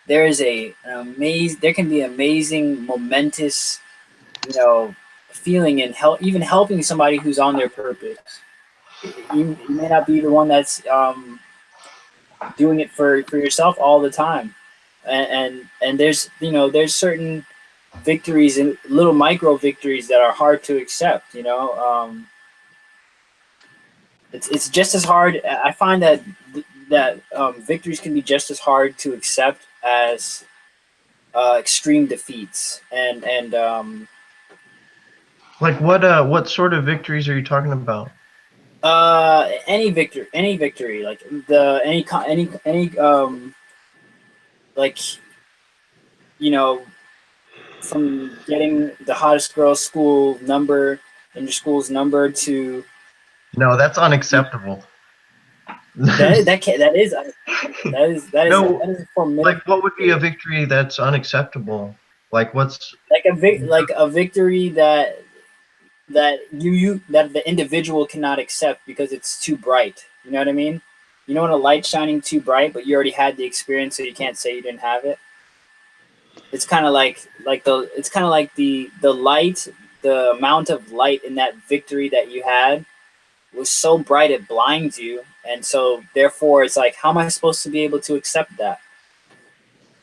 there is there can be amazing, momentous, you know, feeling and even helping somebody who's on their purpose. You may not be the one that's doing it for yourself all the time, and there's, you know, there's certain victories and little micro victories that are hard to accept. You know, it's just as hard. I find that victories can be just as hard to accept as extreme defeats. And Like what sort of victories are you talking about? any victory, like like, you know, from getting the hottest girl's school number and your school's number to No, that's unacceptable. that is No, formidable. like what would be a victory that's unacceptable? Like what's Like a victory that that the individual cannot accept because it's too bright. You know what I mean? You know when a light's shining too bright, but you already had the experience, so you can't say you didn't have it. It's kind of like the light, the amount of light in that victory that you had was so bright it blinds you, and so therefore it's like, how am I supposed to be able to accept that?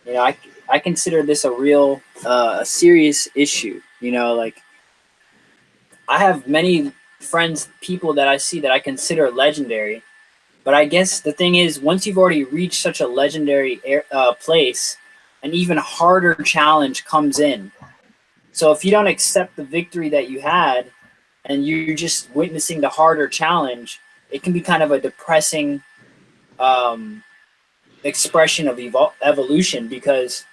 You know, I consider this a real a serious issue. You know, like, I have many friends, people that I see that I consider legendary, but I guess the thing is, once you've already reached such a legendary place, an even harder challenge comes in. So if you don't accept the victory that you had, and you're just witnessing the harder challenge, it can be kind of a depressing expression of evolution, because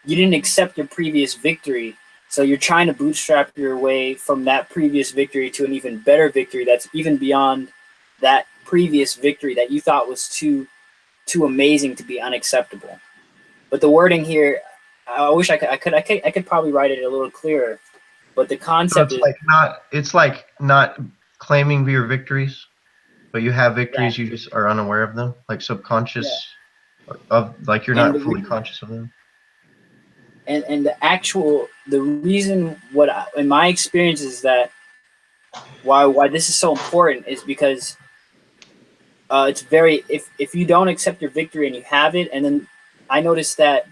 you didn't accept your previous victory. So you're trying to bootstrap your way from that previous victory to an even better victory that's even beyond that previous victory that you thought was too amazing to be unacceptable. But the wording here, I wish I could probably write it a little clearer. But the so concept it's like not claiming your victories, but you have victories, you just are unaware of them, like subconscious of, like you're not fully conscious of them. And the reason in my experience is that why this is so important is because it's very, if you don't accept your victory and you have it, and then I noticed that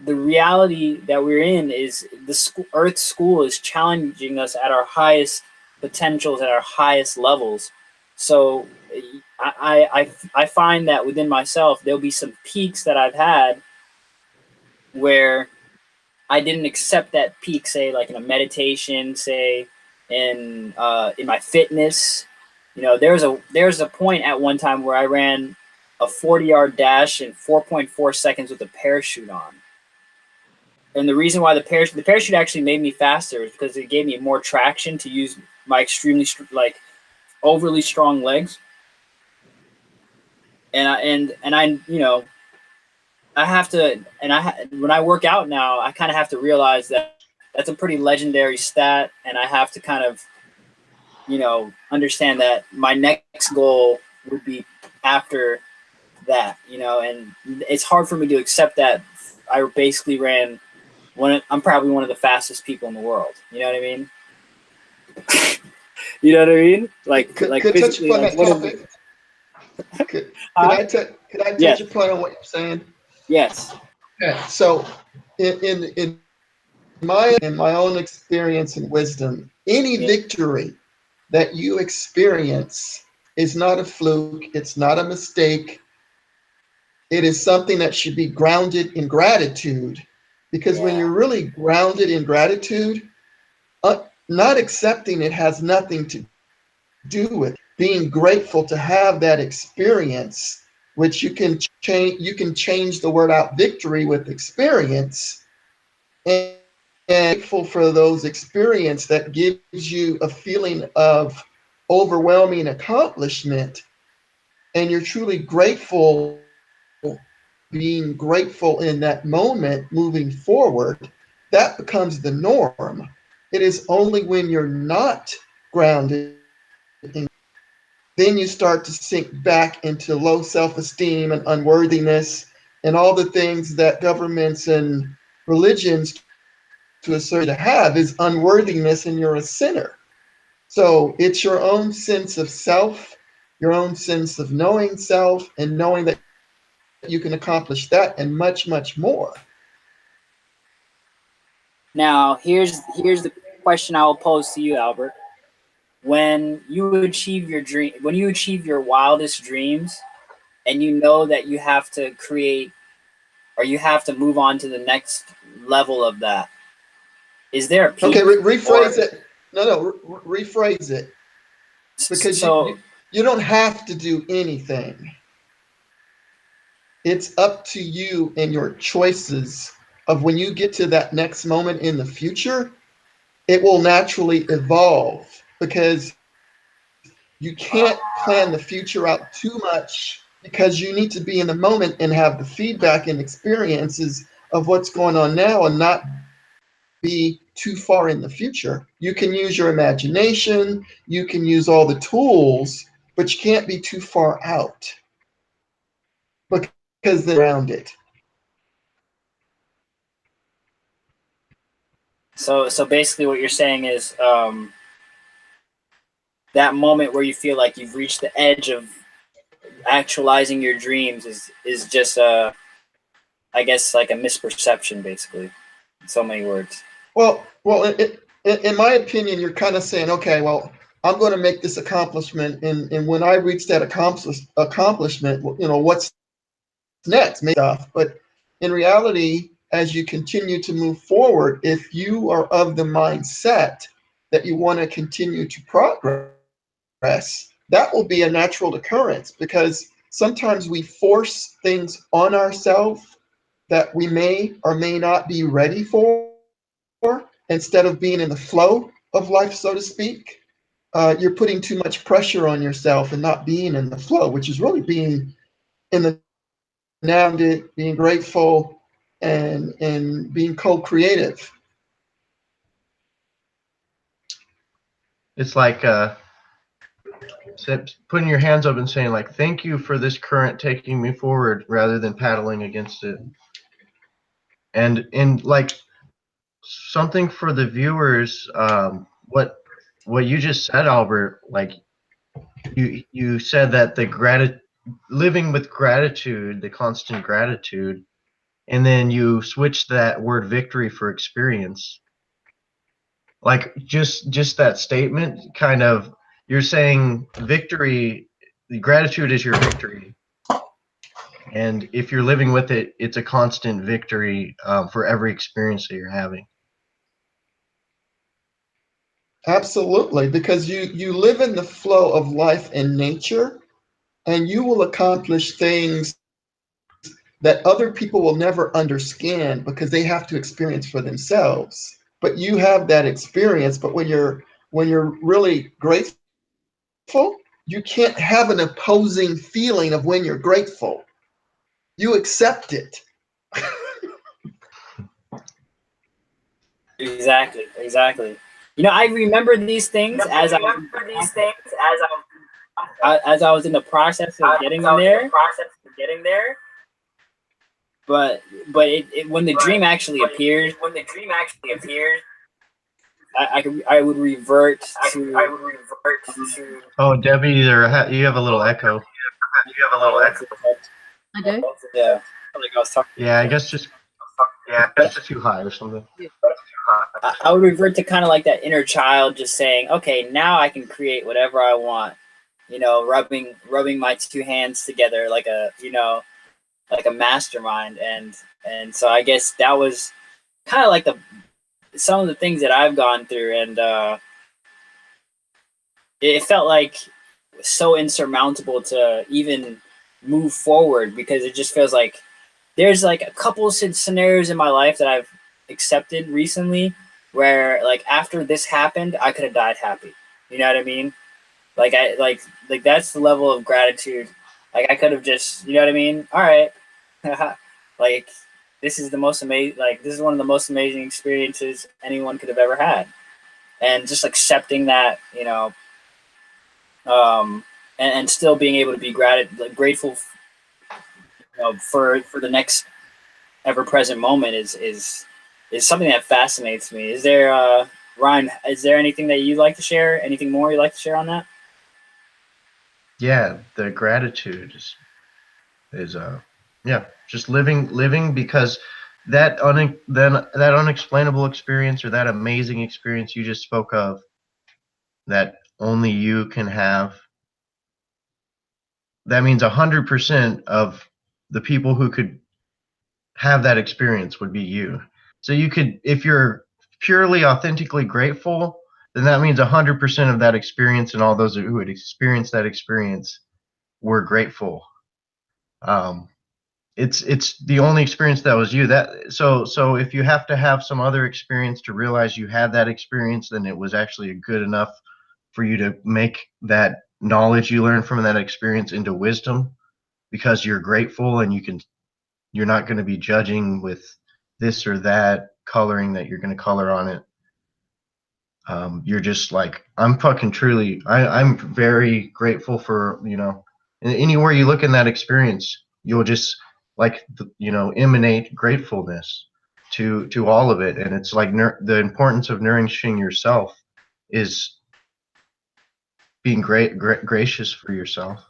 the reality that we're in is the Earth school is challenging us at our highest potentials, at our highest levels. So I find that within myself there'll be some peaks that I've had where I didn't accept that peak, say like in a meditation, say in my fitness. You know, there's a point at one time where I ran a 40-yard dash in 4.4 seconds with a parachute on. And the reason why the parachute actually made me faster is because it gave me more traction to use my extremely overly strong legs. And I you know, I have to, when I work out now, I kind of have to realize that that's a pretty legendary stat, and I have to kind of, you know, understand that my next goal would be after that, you know, and it's hard for me to accept that I basically ran I'm probably one of the fastest people in the world. You know what I mean? You know what I mean? Could I touch upon that topic? Could I touch Yes. upon what you're saying? Yes. Yeah. So in my own experience and wisdom, any victory that you experience is not a fluke, it's not a mistake. It is something that should be grounded in gratitude. Because when you're really grounded in gratitude, not accepting it has nothing to do with it. Being grateful to have that experience, which you can change the word out victory with experience, and grateful for those experience that gives you a feeling of overwhelming accomplishment, and you're truly grateful, being grateful in that moment moving forward, that becomes the norm. It is only when you're not grounded in, then you start to sink back into low self-esteem and unworthiness and all the things that governments and religions to assert to have is unworthiness, and you're a sinner. So it's your own sense of self, your own sense of knowing self, and knowing that you can accomplish that and much, much more. Now, here's the question I will pose to you, Albert. When you achieve your dream, when you achieve your wildest dreams, and you know that you have to create, or you have to move on to the next level of that, is there a peak? Okay, rephrase it. No, rephrase it. Because so you don't have to do anything. It's up to you and your choices of when you get to that next moment in the future, it will naturally evolve, because you can't plan the future out too much, because you need to be in the moment and have the feedback and experiences of what's going on now and not be too far in the future. You can use your imagination, you can use all the tools, but you can't be too far out, because they're around it. So basically what you're saying is that moment where you feel like you've reached the edge of actualizing your dreams is just I guess like a misperception, basically, in so many words. Well, in my opinion, you're kind of saying, okay, well, I'm going to make this accomplishment, and when I reach that accomplishment, what's next? Stuff. But in reality, as you continue to move forward, if you are of the mindset that you want to continue to progress, that will be a natural occurrence, because sometimes we force things on ourselves that we may or may not be ready for, instead of being in the flow of life, so to speak. You're putting too much pressure on yourself and not being in the flow, which is really being in the now, being grateful, and being co-creative. It's like putting your hands up and saying, like, thank you for this current taking me forward, rather than paddling against it. And in like something for the viewers, what you just said, Albert, like you said that the living with gratitude, the constant gratitude, and then you switched that word victory for experience. Like just that statement, kind of, you're saying victory, the gratitude is your victory, and if you're living with it, it's a constant victory for every experience that you're having. Absolutely, because you live in the flow of life and nature, and you will accomplish things that other people will never understand, because they have to experience for themselves. But you have that experience. But when you're really grateful, you can't have an opposing feeling of when you're grateful. You accept it. Exactly. I remember these things as I was in the process of getting there. But when the dream actually appears, I would revert to. Oh, Debbie, you have a little echo. I do. Yeah, like I was talking. Yeah, I guess just Yeah, that's too high or something. I would revert to kind of like that inner child, just saying, okay, now I can create whatever I want. You know, rubbing my two hands together like a, you know, like a mastermind, and so I guess that was kind of like some of the things that I've gone through, and it felt like so insurmountable to even move forward, because it just feels like there's like a couple scenarios in my life that I've accepted recently where like after this happened I could have died happy. You know what I mean? Like like that's the level of gratitude. Like I could have just, you know what I mean? All right. Like this is the most amazing, like this is one of the most amazing experiences anyone could have ever had. And just accepting that, you know, and still being able to be grateful, you know, for the next ever present moment is something that fascinates me. Is there, Ryne, is there anything that you'd like to share? Anything more you'd like to share on that? Yeah, the gratitude is yeah, just living because that that unexplainable experience or that amazing experience you just spoke of that only you can have, that means 100% of the people who could have that experience would be you. So you could, if you're purely authentically grateful, then that means 100% of that experience and all those who would experience that experience were grateful. It's the only experience that was you. That so if you have to have some other experience to realize you had that experience, then it was actually good enough for you to make that knowledge you learned from that experience into wisdom, because you're grateful and you're not going to be judging with this or that coloring that you're going to color on it. You're just like, I'm fucking truly, I'm very grateful for, you know, anywhere you look in that experience, you'll just like, you know, emanate gratefulness to all of it. And it's like the importance of nourishing yourself is being gracious for yourself.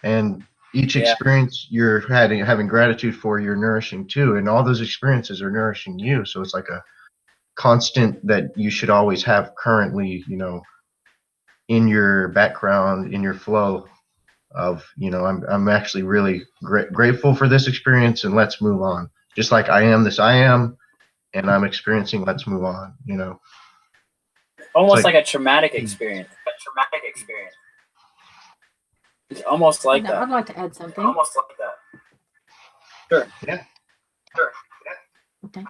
And each experience you're having gratitude for, you're nourishing too. And all those experiences are nourishing you. So it's like a constant that you should always have currently, you know, in your background, in your flow of, you know, I'm actually really grateful for this experience, and let's move on. Just like I am this, I am, and I'm experiencing, let's move on, you know. Almost like a traumatic experience. It's almost like that. I'd like to add something. Almost like that. Sure. Yeah. Sure. Okay.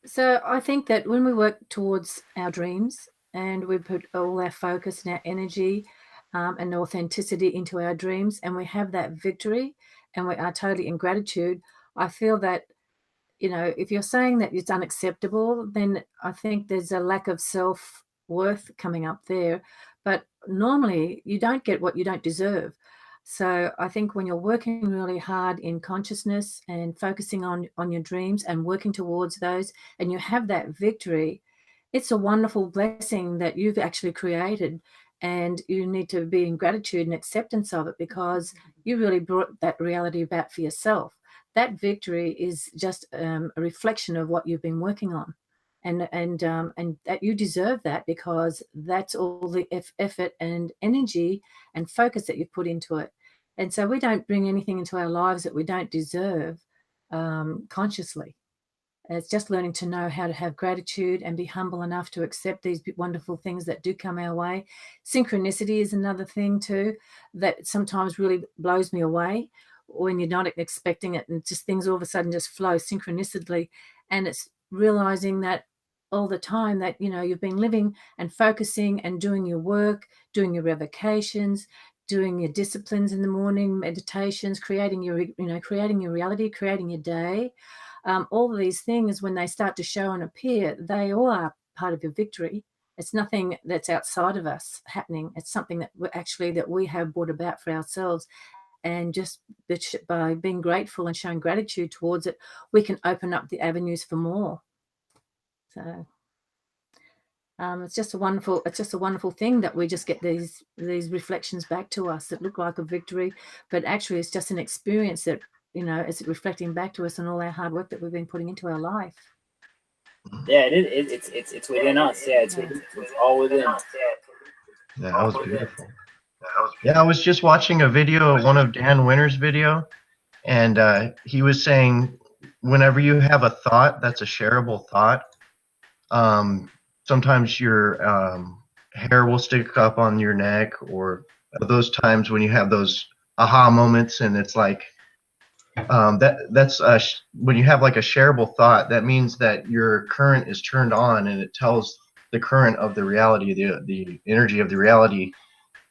So I think that when we work towards our dreams and we put all our focus and our energy and authenticity into our dreams, and we have that victory and we are totally in gratitude, I feel that, you know, if you're saying that it's unacceptable, then I think there's a lack of self-worth coming up there. But normally you don't get what you don't deserve. So I think when you're working really hard in consciousness and focusing on your dreams and working towards those, and you have that victory, it's a wonderful blessing that you've actually created, and you need to be in gratitude and acceptance of it, because you really brought that reality about for yourself. That victory is just a reflection of what you've been working on, and that you deserve that, because that's all the effort and energy and focus that you've put into it. And so we don't bring anything into our lives that we don't deserve consciously. And it's just learning to know how to have gratitude and be humble enough to accept these wonderful things that do come our way. Synchronicity is another thing too that sometimes really blows me away, when you're not expecting it and just things all of a sudden just flow synchronicity. And it's realizing that all the time that, you know, you've been living and focusing and doing your work, doing your revocations, doing your disciplines in the morning, meditations, creating your reality, creating your day. All of these things, when they start to show and appear, they all are part of your victory. It's nothing that's outside of us happening. It's something that we have brought about for ourselves. And just by being grateful and showing gratitude towards it, we can open up the avenues for more. So it's just a wonderful thing that we just get these reflections back to us that look like a victory, but actually it's just an experience that you know, is it reflecting back to us on all our hard work that we've been putting into our life? Yeah, it's within us. Yeah, it's all within. Yeah, that was beautiful. Yeah, I was just watching a video, one of Dan Winter's video, and he was saying whenever you have a thought that's a shareable thought, sometimes your hair will stick up on your neck, or those times when you have those aha moments, and it's like that's when you have like a shareable thought, that means that your current is turned on, and it tells the current of the reality, the energy of the reality,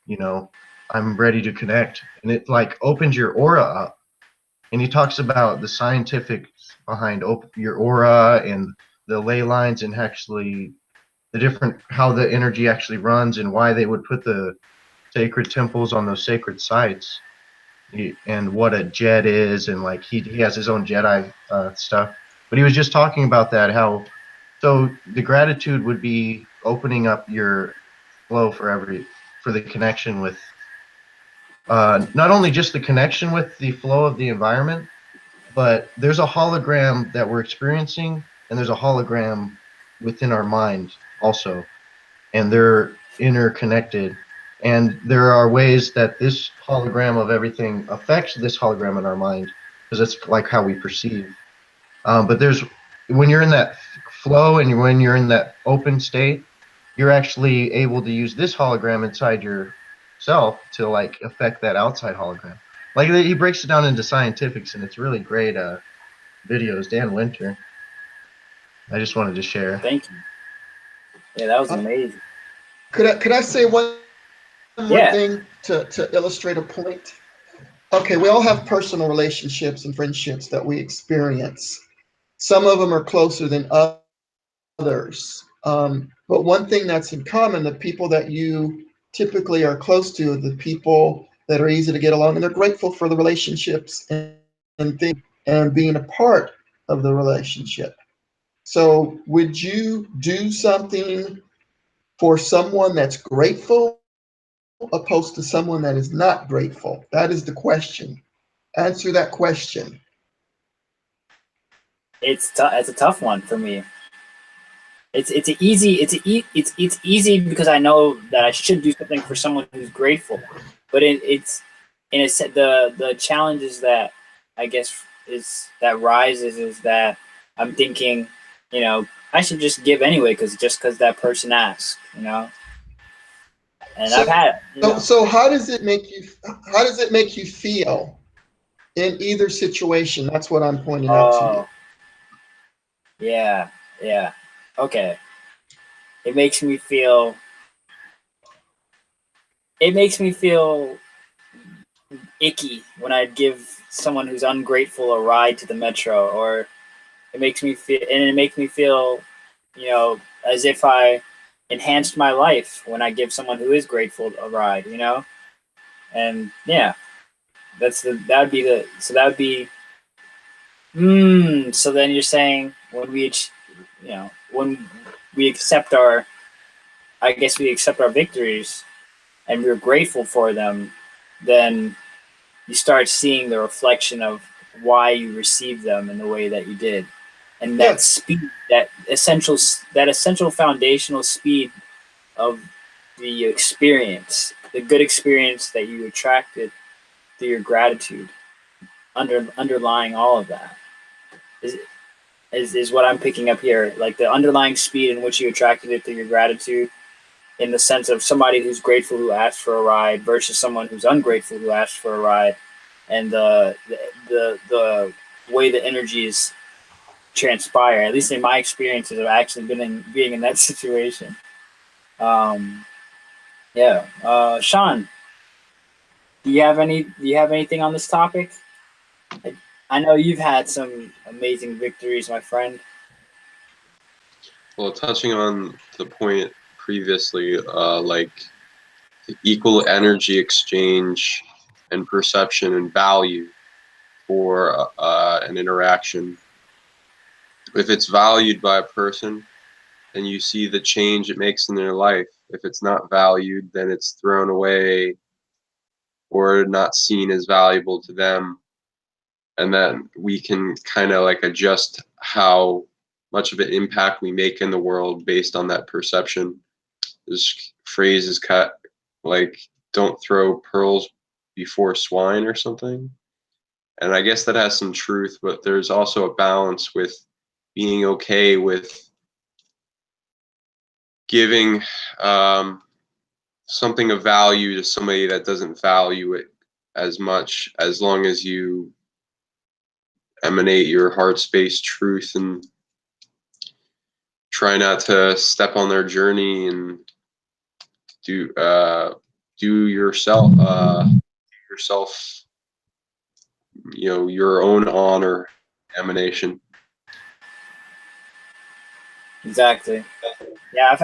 you know, I'm ready to connect, and it like opens your aura up. And he talks about the scientific behind your aura and the ley lines, and actually the different, how the energy actually runs, and why they would put the sacred temples on those sacred sites, and what a jet is, and like he has his own Jedi stuff. But he was just talking about that, how so the gratitude would be opening up your flow for the connection with not only just the connection with the flow of the environment, but there's a hologram that we're experiencing, and there's a hologram within our mind also, and they're interconnected. And there are ways that this hologram of everything affects this hologram in our mind, because it's like how we perceive. But there's, when you're in that flow and when you're in that open state, you're actually able to use this hologram inside yourself to like affect that outside hologram. Like he breaks it down into scientifics, and it's really great videos. Dan Winter. I just wanted to share. Thank you. Yeah, that was amazing. Could I say one more thing to illustrate a point? Okay, we all have personal relationships and friendships that we experience. Some of them are closer than others. But one thing that's in common, the people that you typically are close to, the people that are easy to get along, and they're grateful for the relationships and things, and being a part of the relationship. So would you do something for someone that's grateful opposed to someone that is not grateful? That is the question. Answer that question. It's a tough one for me. It's easy because I know that I should do something for someone who's grateful, but it's in a set, the challenge is that I guess is that I'm thinking, you know, I should just give anyway because that person asked, you know. And so, I've had, you know. So how does it make you feel in either situation? That's what I'm pointing out to you. Yeah. Okay. It makes me feel icky when I give someone who's ungrateful a ride to the metro, or it makes me feel, you know, as if I enhanced my life when I give someone who is grateful a ride, you know? And yeah, so then you're saying when we accept our victories and we're grateful for them, then you start seeing the reflection of why you received them in the way that you did. And that speed, that essential foundational speed of the experience, the good experience that you attracted through your gratitude, underlying all of that is what I'm picking up here. Like the underlying speed in which you attracted it through your gratitude, in the sense of somebody who's grateful who asked for a ride versus someone who's ungrateful who asked for a ride, and the way the energies transpire. At least in my experiences of actually being in that situation. Sean, do you have anything on this topic? I know you've had some amazing victories, my friend. Well, touching on the point previously, like equal energy exchange and perception and value for an interaction. If it's valued by a person and you see the change it makes in their life, if it's not valued, then it's thrown away or not seen as valuable to them. and that we can kind of like adjust how much of an impact we make in the world based on that perception. This phrase is cut like, don't throw pearls before swine or something. And I guess that has some truth, but there's also a balance with being okay with giving something of value to somebody that doesn't value it as much, as long as you emanate your heart-spaced truth and try not to step on their journey and do yourself, your own honor emanation. Exactly. Yeah,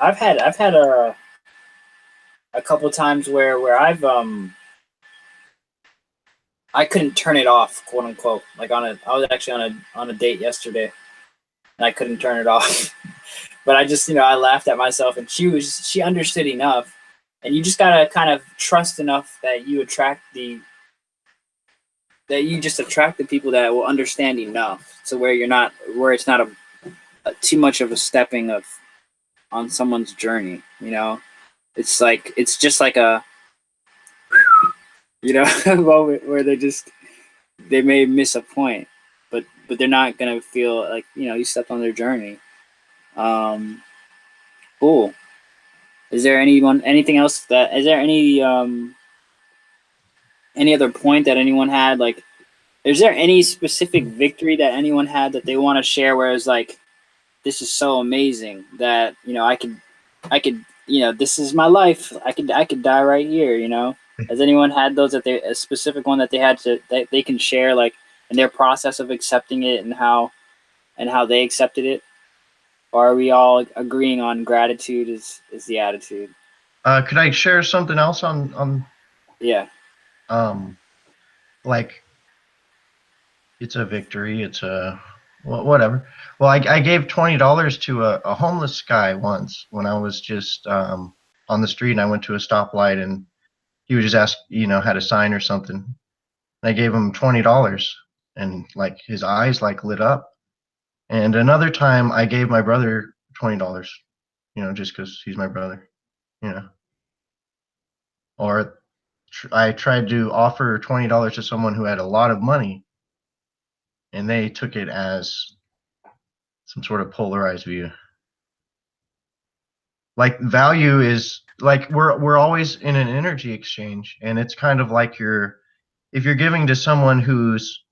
I've had a couple times where I couldn't turn it off, quote unquote. Like I was actually on a date yesterday, and I couldn't turn it off. But I just, I laughed at myself, and she understood enough, and you just gotta kind of trust enough that you attract the people that will understand enough, so where it's not a too much of a stepping on someone's journey. It's just like a moment where they may miss a point, but they're not gonna feel like you stepped on their journey. Cool. Is there anything else is there any other point that anyone had? Like, is there any specific victory that anyone had that they want to share, where it's like, this is so amazing that I could this is my life, I could die right here. Has anyone had those a specific one that that they can share, like in their process of accepting it, and how they accepted it? Or are we all agreeing on gratitude is the attitude? Could I share something else on? Yeah. Like, it's a victory. It's whatever. Well, I gave $20 to a homeless guy once when I was just on the street, and I went to a stoplight, and he was just asked, had a sign or something. And I gave him $20, and like his eyes like lit up. And another time I gave my brother $20, just because he's my brother, Or I tried to offer $20 to someone who had a lot of money, and they took it as some sort of polarized view. Like, value is like we're always in an energy exchange, and it's kind of like if you're giving to someone who's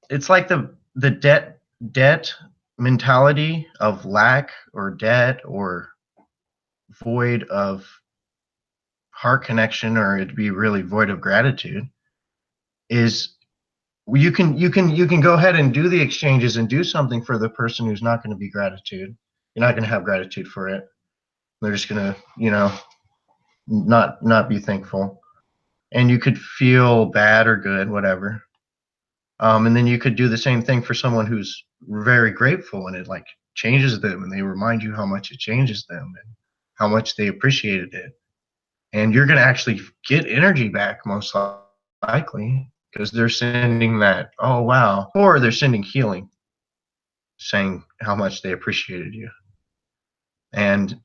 it's like the debt mentality of lack or debt or void of heart connection, or it'd be really void of gratitude, is you can go ahead and do the exchanges and do something for the person who's not going to be gratitude. You're not going to have gratitude for it. They're just going to, not be thankful. And you could feel bad or good, whatever. And then you could do the same thing for someone who's very grateful, and it like changes them, and they remind you how much it changes them and how much they appreciated it. And you're going to actually get energy back, most likely, because they're sending that, oh, wow. Or they're sending healing, saying how much they appreciated you. And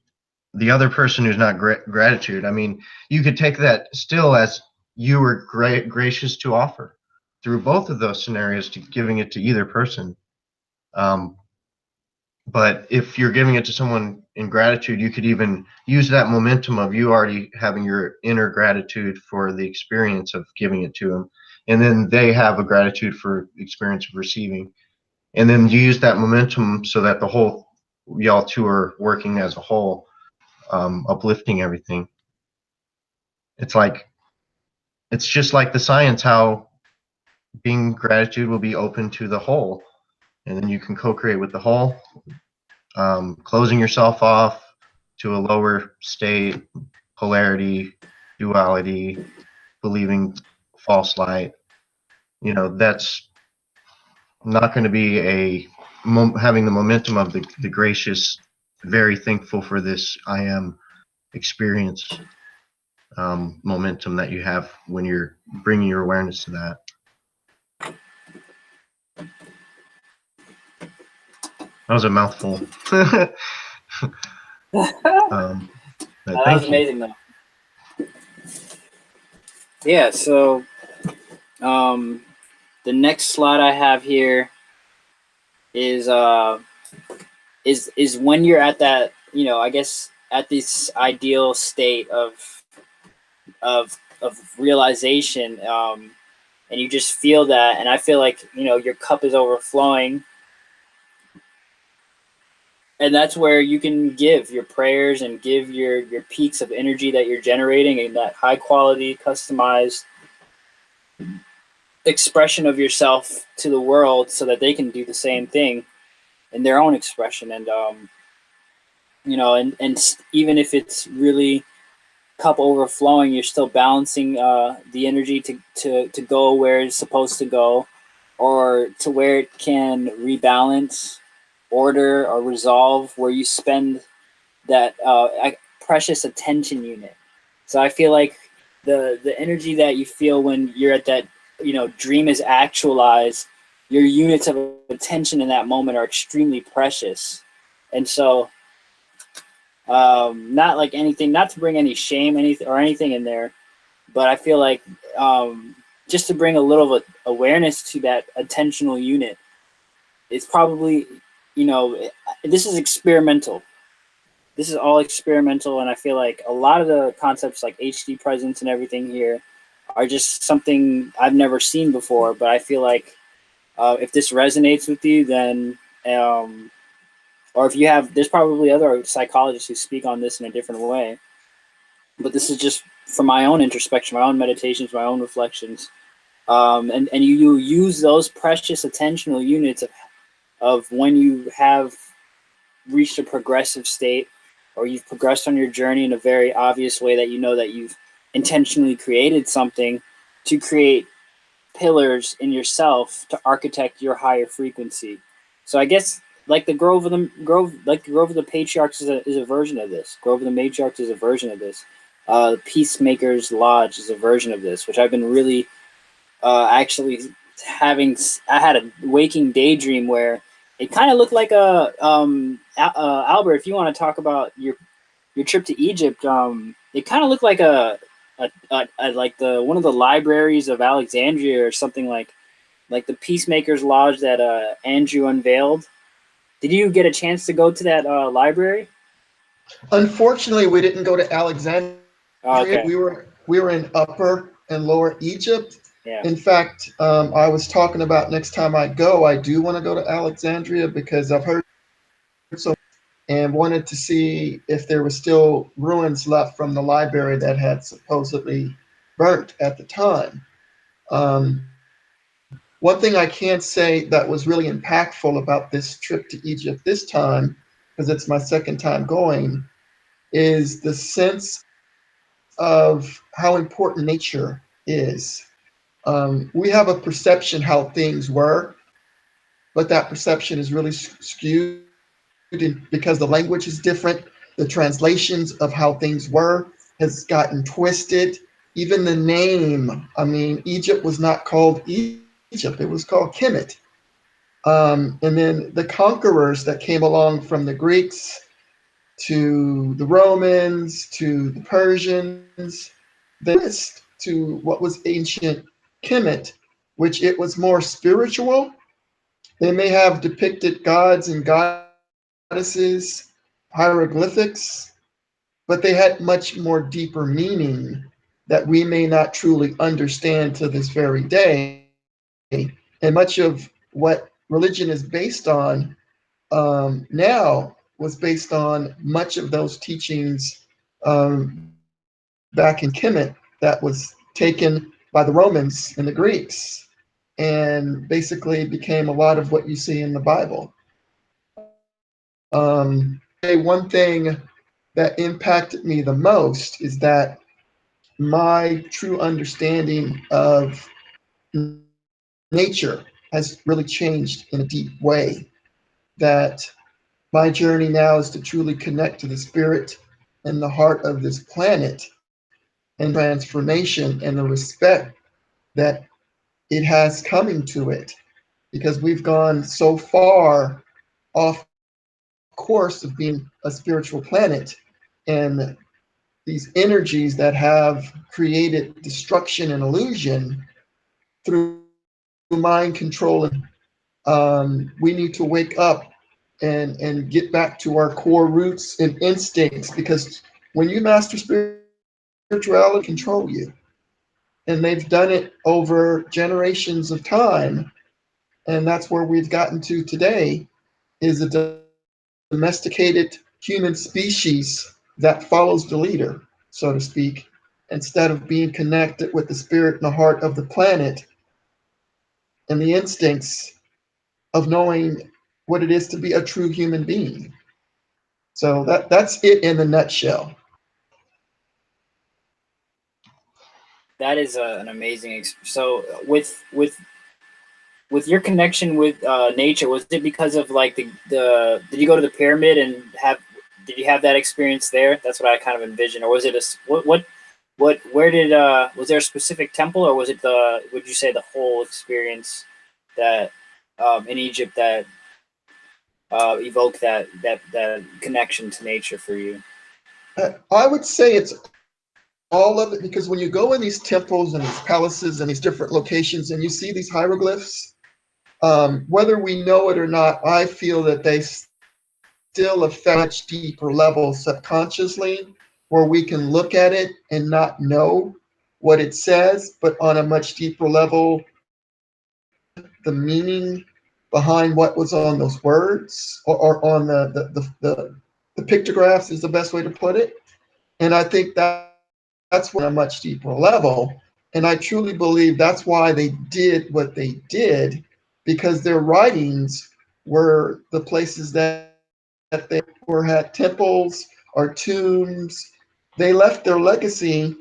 the other person who's not gratitude, I mean, you could take that still as you were gracious to offer through both of those scenarios, to giving it to either person. But if you're giving it to someone in gratitude, you could even use that momentum of you already having your inner gratitude for the experience of giving it to them. And then they have a gratitude for the experience of receiving. And then you use that momentum so that y'all two are working as a whole, uplifting everything. It's just like the science, how being gratitude will be open to the whole. And then you can co-create with the whole, closing yourself off to a lower state, polarity, duality, believing false light. That's not going to be having the momentum of the gracious, very thankful for this I am experience momentum that you have when you're bringing your awareness to that. That was a mouthful. That But was thank you. amazing, though. Yeah. So, the next slide I have here is when you're at that, I guess at this ideal state of realization, and you just feel that, and I feel like your cup is overflowing, and that's where you can give your prayers and give your peaks of energy that you're generating, and that high quality customized expression of yourself to the world, so that they can do the same thing in their own expression. And and even if it's really cup overflowing, you're still balancing the energy to go where it's supposed to go, or to where it can rebalance, order, or resolve, where you spend that precious attention unit. So I feel like the energy that you feel when you're at that, dream is actualized, your units of attention in that moment are extremely precious. And so, not like anything, not to bring any shame, anything in there, but I feel like, just to bring a little of awareness to that attentional unit. It's probably, this is experimental. This is all experimental, and I feel like a lot of the concepts like HD presence and everything here are just something I've never seen before. But I feel like, if this resonates with you, then, or if you have, there's probably other psychologists who speak on this in a different way. But this is just from my own introspection, my own meditations, my own reflections. And you use those precious attentional units of when you have reached a progressive state, or you've progressed on your journey in a very obvious way, that that you've intentionally created something to create pillars in yourself to architect your higher frequency. So I guess like the Grove of the Patriarchs is a version of this. Grove of the Matriarchs is a version of this. Peacemaker's Lodge is a version of this, which I've been really actually I had a waking daydream where it kind of looked like Albert, if you want to talk about your trip to Egypt, it kind of looked like a like one of the libraries of Alexandria, or something like the Peacemaker's Lodge that Andrew unveiled. Did you get a chance to go to that library? Unfortunately, we didn't go to Alexandria. Oh, okay. We were in Upper and Lower Egypt. Yeah. In fact, I was talking about next time I go, I do want to go to Alexandria, because I've heard so, and wanted to see if there was still ruins left from the library that had supposedly burnt at the time. One thing I can say that was really impactful about this trip to Egypt this time, because it's my second time going, is the sense of how important nature is. We have a perception how things were, but that perception is really skewed because the language is different. The translations of how things were has gotten twisted. Even the name, Egypt was not called Egypt, it was called Kemet. And then the conquerors that came along from the Greeks to the Romans to the Persians, they went to what was ancient Kemet, which it was more spiritual. They may have depicted gods and goddesses, hieroglyphics, but they had much more deeper meaning that we may not truly understand to this very day. And much of what religion is based on now was based on much of those teachings back in Kemet that was taken by the Romans and the Greeks, and basically became a lot of what you see in the Bible. One thing that impacted me the most is that my true understanding of nature has really changed in a deep way. That my journey now is to truly connect to the spirit and the heart of this planet, and transformation and the respect that it has coming to it. because we've gone so far off course of being a spiritual planet, and these energies that have created destruction and illusion through mind control. We need to wake up and get back to our core roots and instincts, because when you master spirituality, control you. And they've done it over generations of time. And that's where we've gotten to today, is a domesticated human species that follows the leader, so to speak, instead of being connected with the spirit and the heart of the planet and the instincts of knowing what it is to be a true human being. So that's it in a nutshell. That is an amazing. So with your connection with nature, was it because of like the did you go to the pyramid and did you have that experience there? That's what I kind of envisioned. Or was it where did was there a specific temple, or was it would you say the whole experience that in Egypt that evoked that connection to nature for you? I would say it's all of it, because when you go in these temples and these palaces and these different locations and you see these hieroglyphs, whether we know it or not, I feel that they still affect much deeper level subconsciously, where we can look at it and not know what it says, but on a much deeper level, the meaning behind what was on those words, or on the pictographs is the best way to put it. And I think that's on a much deeper level. And I truly believe that's why they did what they did, because their writings were the places that they had temples or tombs. They left their legacy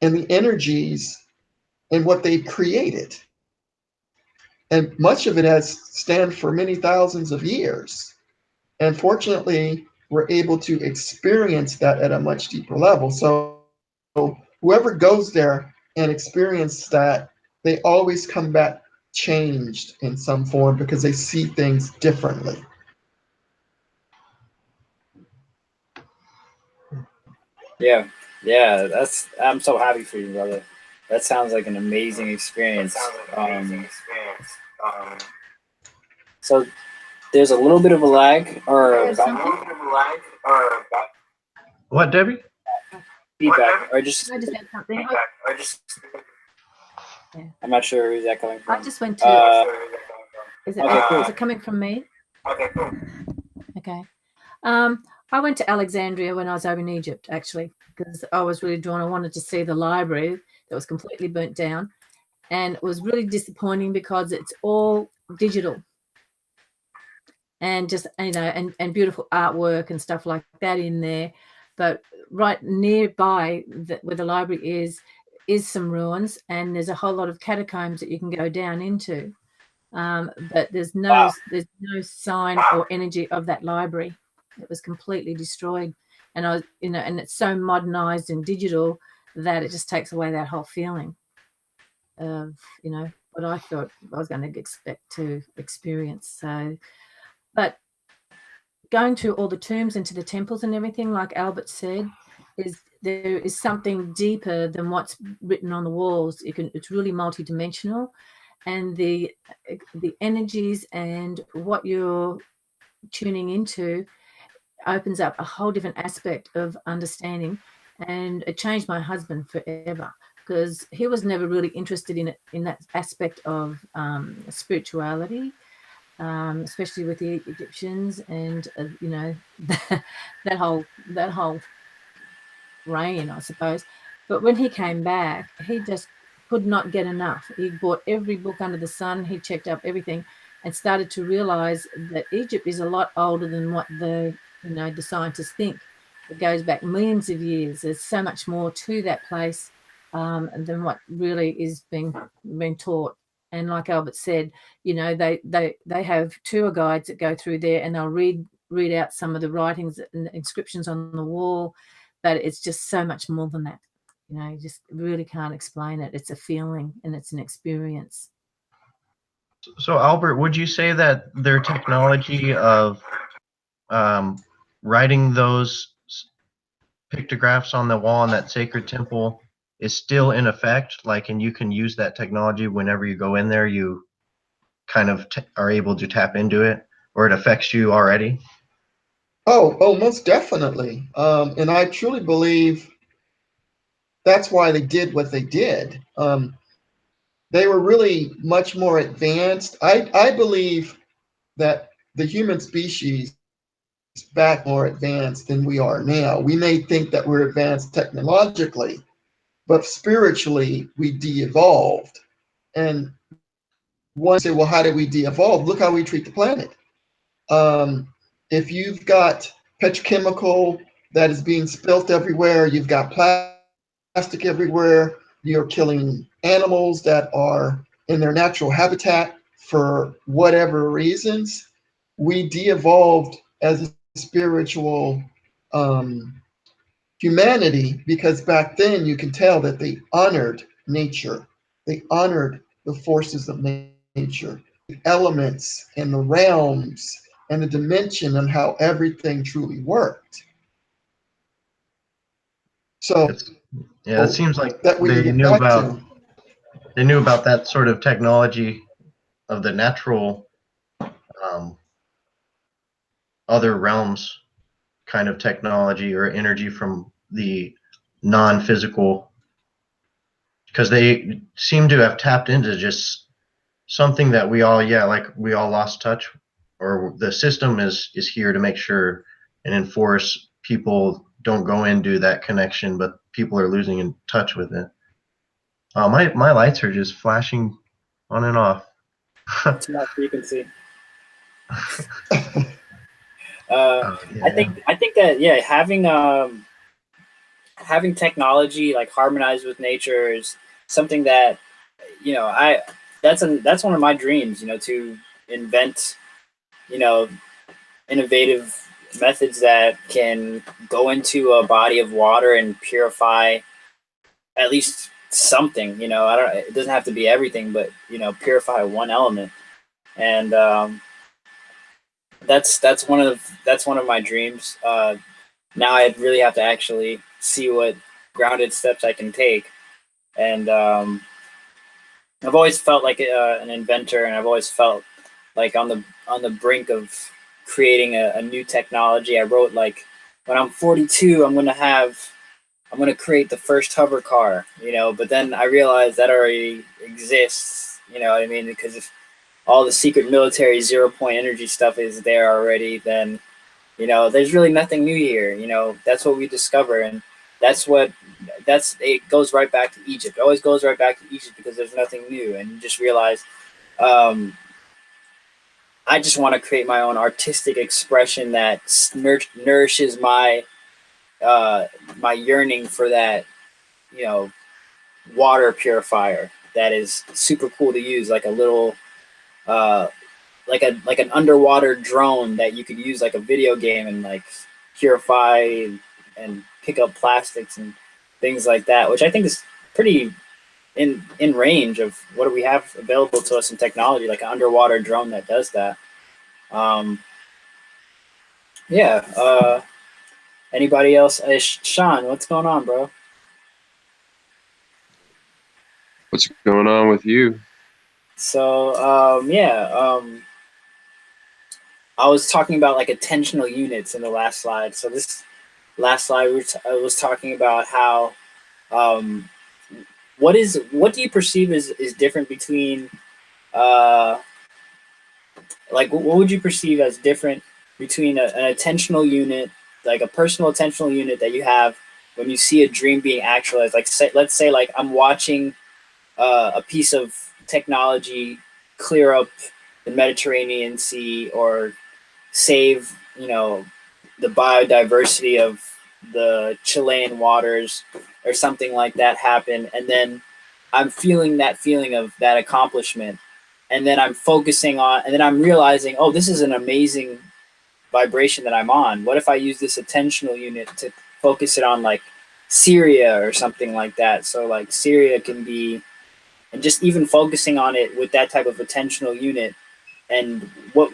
in the energies and what they created. And much of it has stand for many thousands of years. And fortunately, we're able to experience that at a much deeper level. So whoever goes there and experiences that, they always come back changed in some form, because they see things differently. Yeah, I'm so happy for you, brother. That sounds like an amazing experience. So there's a little bit of a lag or What, Debbie? feedback, or just I just had something. I'm not sure who's that coming from. I just went to. Is it? Okay, cool. Is it coming from me? Okay, cool. Okay. I went to Alexandria when I was over in Egypt, actually, because I was really drawn. I wanted to see the library that was completely burnt down, and it was really disappointing because it's all digital, and just and beautiful artwork and stuff like that in there. But right nearby where the library is some ruins, and there's a whole lot of catacombs that you can go down into. But there's no sign or energy of that library. It was completely destroyed, and and it's so modernized and digital that it just takes away that whole feeling of what I thought I was going to expect to experience. So, but going to all the tombs and to the temples and everything, like Albert said, there is something deeper than what's written on the walls. It's really multidimensional, and the energies and what you're tuning into opens up a whole different aspect of understanding. And it changed my husband forever, because he was never really interested in that aspect of spirituality, especially with the Egyptians and that whole reign, I suppose. But when he came back, he just could not get enough. He bought every book under the sun. He checked up everything and started to realize that Egypt is a lot older than what the scientists think. It goes back millions of years. There's so much more to that place than what really is being taught. And like Albert said, they have tour guides that go through there, and they'll read out some of the writings and the inscriptions on the wall, but it's just so much more than that. You just really can't explain it. It's a feeling and it's an experience. So Albert, would you say that their technology of writing those pictographs on the wall in that sacred temple is still in effect? Like, and you can use that technology whenever you go in there, you kind of are able to tap into it, or it affects you already? Oh, most definitely. And I truly believe that's why they did what they did. They were really much more advanced. I believe that the human species is back more advanced than we are now. We may think that we're advanced technologically, but spiritually we de-evolved. And one say, well, how did we de-evolve? Look how we treat the planet. If you've got petrochemical that is being spilt everywhere, you've got plastic everywhere, you're killing animals that are in their natural habitat for whatever reasons, we de-evolved as a spiritual humanity, because back then you can tell that they honored nature. They honored the forces of nature, the elements and the realms and the dimension and how everything truly worked. So Yeah, it seems like that we they get knew back about to. that sort of technology of the natural um, other realms kind of technology or energy from the non-physical, because they seem to have tapped into just something that we all lost touch, or the system is here to make sure and enforce people don't go into that connection, but people are losing in touch with it. My lights are just flashing on and off. Too much frequency. Yeah. I think that having technology like harmonized with nature is something that that's one of my dreams, to invent innovative methods that can go into a body of water and purify at least something. I don't, it doesn't have to be everything, but purify one element. And that's one of my dreams. Now I really have to actually see what grounded steps I can take. And I've always felt like an inventor, and I've always felt like on the brink of creating a new technology. I wrote, like, when I'm 42, I'm gonna create the first hover car, but then I realized that already exists, you know what I mean? Because if all the secret military 0 point energy stuff is there already, then there's really nothing new here. That's what we discover, and it goes right back to Egypt. It always goes right back to Egypt because there's nothing new, and you just realize I just want to create my own artistic expression that nourishes my my yearning for that, water purifier that is super cool to use, like a little like an underwater drone that you could use like a video game and like purify and pick up plastics and things like that, which I think is pretty in range of what do we have available to us in technology, like an underwater drone that does that. Yeah. Anybody else? Sean, what's going on, bro? What's going on with you? So I was talking about like attentional units in the last slide. So this last slide I was talking about how what do you perceive is different between like what would you perceive as different between an attentional unit, like a personal attentional unit that you have when you see a dream being actualized? Like let's say like I'm watching a piece of technology clear up the Mediterranean Sea or save, the biodiversity of the Chilean waters or something like that happen. And then I'm feeling that feeling of that accomplishment. And then I'm focusing on, and then I'm realizing, oh, this is an amazing vibration that I'm on. What if I use this attentional unit to focus it on like Syria or something like that? So like Syria can be and just even focusing on it with that type of attentional unit. And what,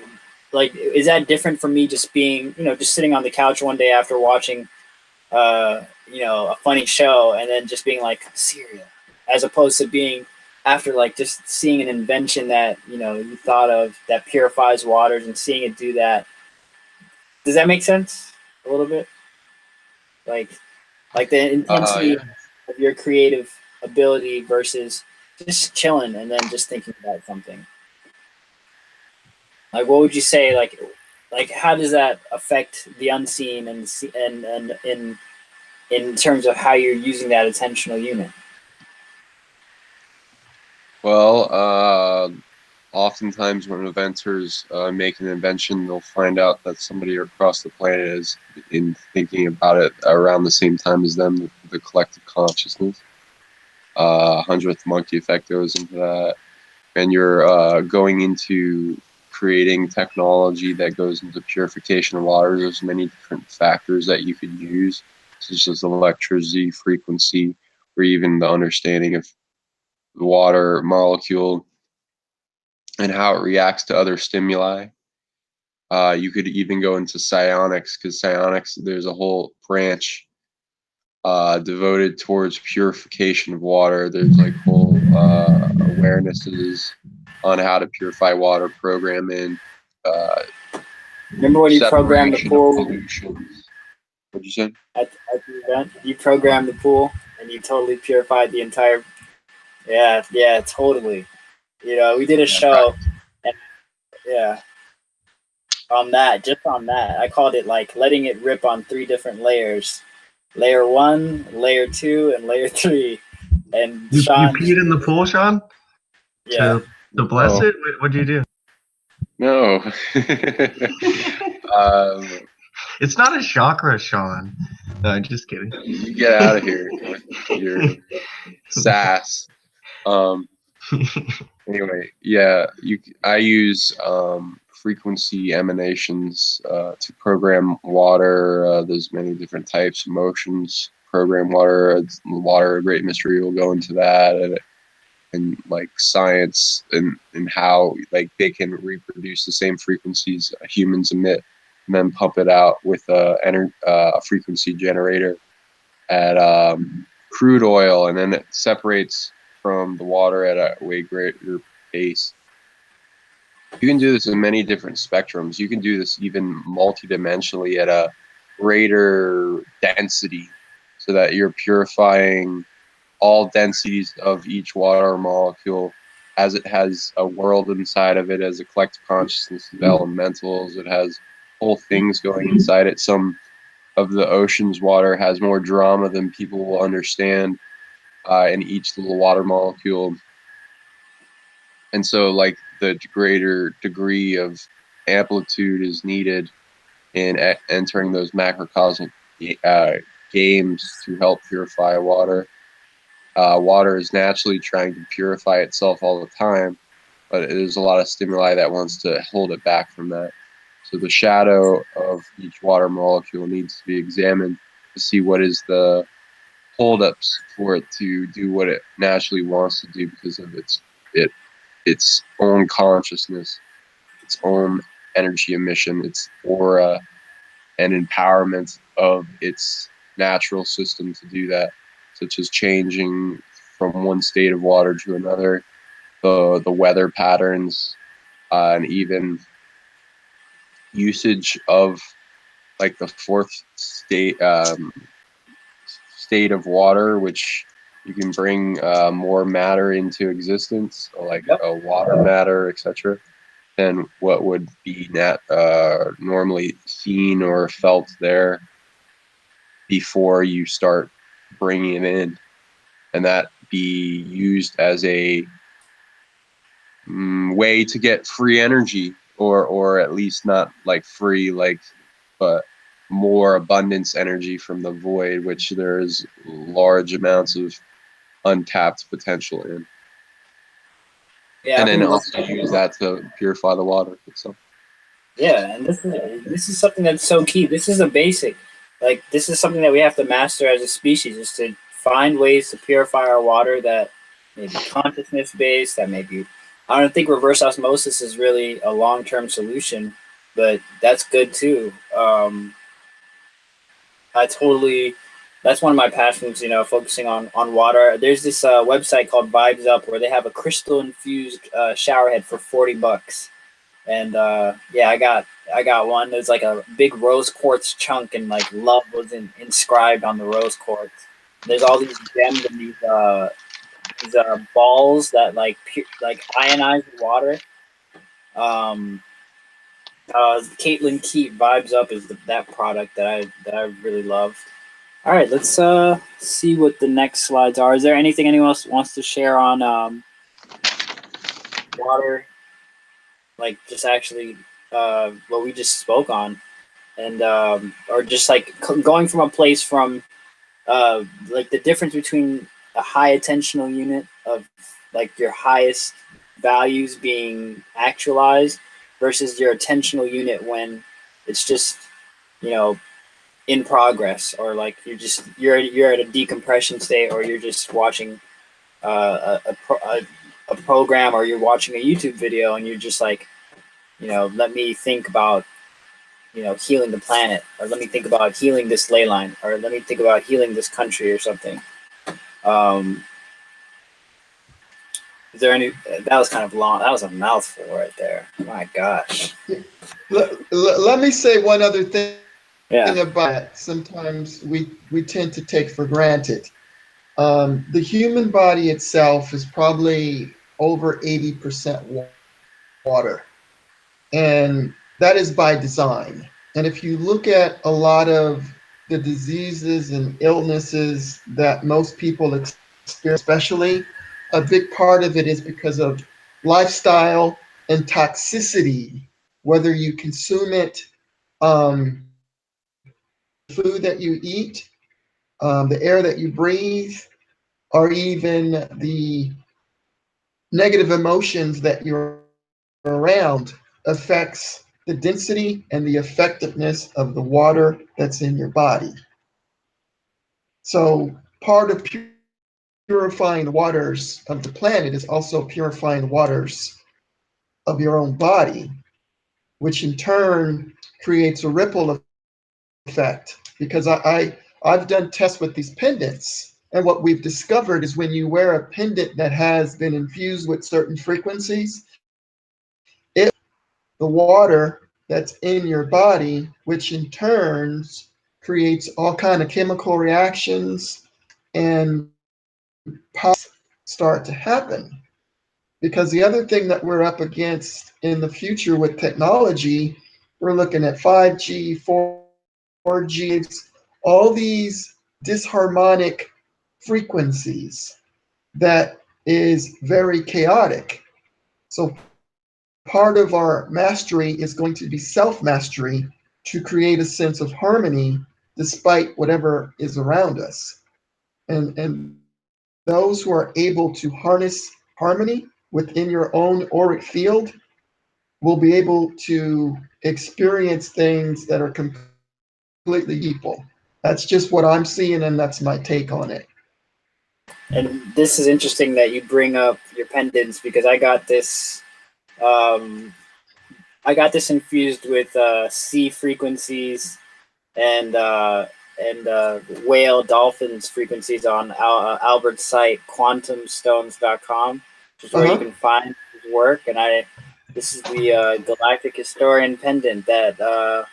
like, is that different from me just being, you know, just sitting on the couch one day after watching, you know, a funny show and then just being like cereal, as opposed to being after like just seeing an invention that, you know, you thought of that purifies waters and seeing it do that. Does that make sense a little bit? Like the intensity of your creative ability versus just chilling and then just thinking about something. Like, what would you say? Like how does that affect the unseen and in terms of how you're using that attentional unit? Well, oftentimes when inventors make an invention, they'll find out that somebody across the planet is in thinking about it around the same time as them, the collective consciousness. 100th monkey effect goes into that. And you're going into creating technology that goes into purification of water. There's many different factors that you could use, such as electricity, frequency, or even the understanding of the water molecule and how it reacts to other stimuli. You could even go into psionics, because psionics, there's a whole branch devoted towards purification of water. There's like whole awarenesses on how to purify water, program in. Remember when you programmed the pool? What'd you say? At the event, you programmed the pool and you totally purified the entire. Yeah, totally. You know, we did a show, and on that, I called it like letting it rip on 3 different layers: layer 1, layer 2, and layer 3. And Sean, you peed in the pool, Sean? Yeah. To bless it? What'd you do? No. It's not a chakra, Sean. No, just kidding. You get out of here with your sass. Anyway, yeah, I use frequency emanations to program water. There's many different types of motions. Program water. Water, a great mystery. We'll go into that and like science and how like they can reproduce the same frequencies humans emit and then pump it out with a frequency generator at crude oil, and then it separates from the water at a way greater pace. You can do this in many different spectrums. You can do this even multidimensionally at a greater density, so that you're purifying all densities of each water molecule as it has a world inside of it, as a collective consciousness of elementals. It has whole things going inside it. Some of the ocean's water has more drama than people will understand in each little water molecule. And so like the greater degree of amplitude is needed in entering those macrocosmic games to help purify water. Water is naturally trying to purify itself all the time, but there's a lot of stimuli that wants to hold it back from that. So the shadow of each water molecule needs to be examined to see what is the holdups for it to do what it naturally wants to do because of its own consciousness, its own energy emission, its aura, and empowerment of its natural system to do that, such as changing from one state of water to another, the weather patterns, and even usage of like the 4th state of water, which you can bring more matter into existence, like water matter, etc., than what would be normally seen or felt there before you start bringing it in, and that be used as a way to get free energy, or at least not like free, but more abundance energy from the void, which there is large amounts of untapped potential in. Yeah, and then also use that to purify the water itself. Yeah, and this is something that's so key. This is a basic. Like, this is something that we have to master as a species, is to find ways to purify our water that, maybe consciousness based. That may be. I don't think reverse osmosis is really a long term solution, but that's good too. That's one of my passions, focusing on water. There's this website called Vibes Up where they have a crystal infused shower head for $40. And yeah, I got one. There's like a big rose quartz chunk, and like love was inscribed on the rose quartz. There's all these gems and these balls that like ionize the water. Caitlin Keat Vibes Up is that product that I really love. All right, let's see what the next slides are. Is there anything anyone else wants to share on water? Like just actually what we just spoke on, and or just like going from a place from like the difference between a high attentional unit of like your highest values being actualized versus your attentional unit when it's just in progress, or like you're at a decompression state, or you're just watching a program, or you're watching a YouTube video and you're just like, let me think about healing the planet, or let me think about healing this ley line, or let me think about healing this country or something. Is there any? That was kind of long. That was a mouthful right there. My gosh. Let me say one other thing. Yeah. About it. Sometimes we tend to take for granted. The human body itself is probably over 80% water, and that is by design. And if you look at a lot of the diseases and illnesses that most people experience, especially, a big part of it is because of lifestyle and toxicity, whether you consume it, food that you eat, the air that you breathe, or even the negative emotions that you're around affects the density and the effectiveness of the water that's in your body. So part of purifying the waters of the planet is also purifying the waters of your own body, which in turn creates a ripple effect. Because I've done tests with these pendants, and what we've discovered is when you wear a pendant that has been infused with certain frequencies, the water that's in your body, which in turn creates all kind of chemical reactions and start to happen. Because the other thing that we're up against in the future with technology, we're looking at 5G, 4G, all these disharmonic frequencies that is very chaotic. So part of our mastery is going to be self-mastery to create a sense of harmony despite whatever is around us. And those who are able to harness harmony within your own auric field will be able to experience things that are completely equal. That's just what I'm seeing, and that's my take on it. And this is interesting that you bring up your pendants, because I got this infused with sea frequencies and whale dolphins frequencies on Albert's site, quantumstones.com, which is where you can find his work. And this is the Galactic Historian pendant that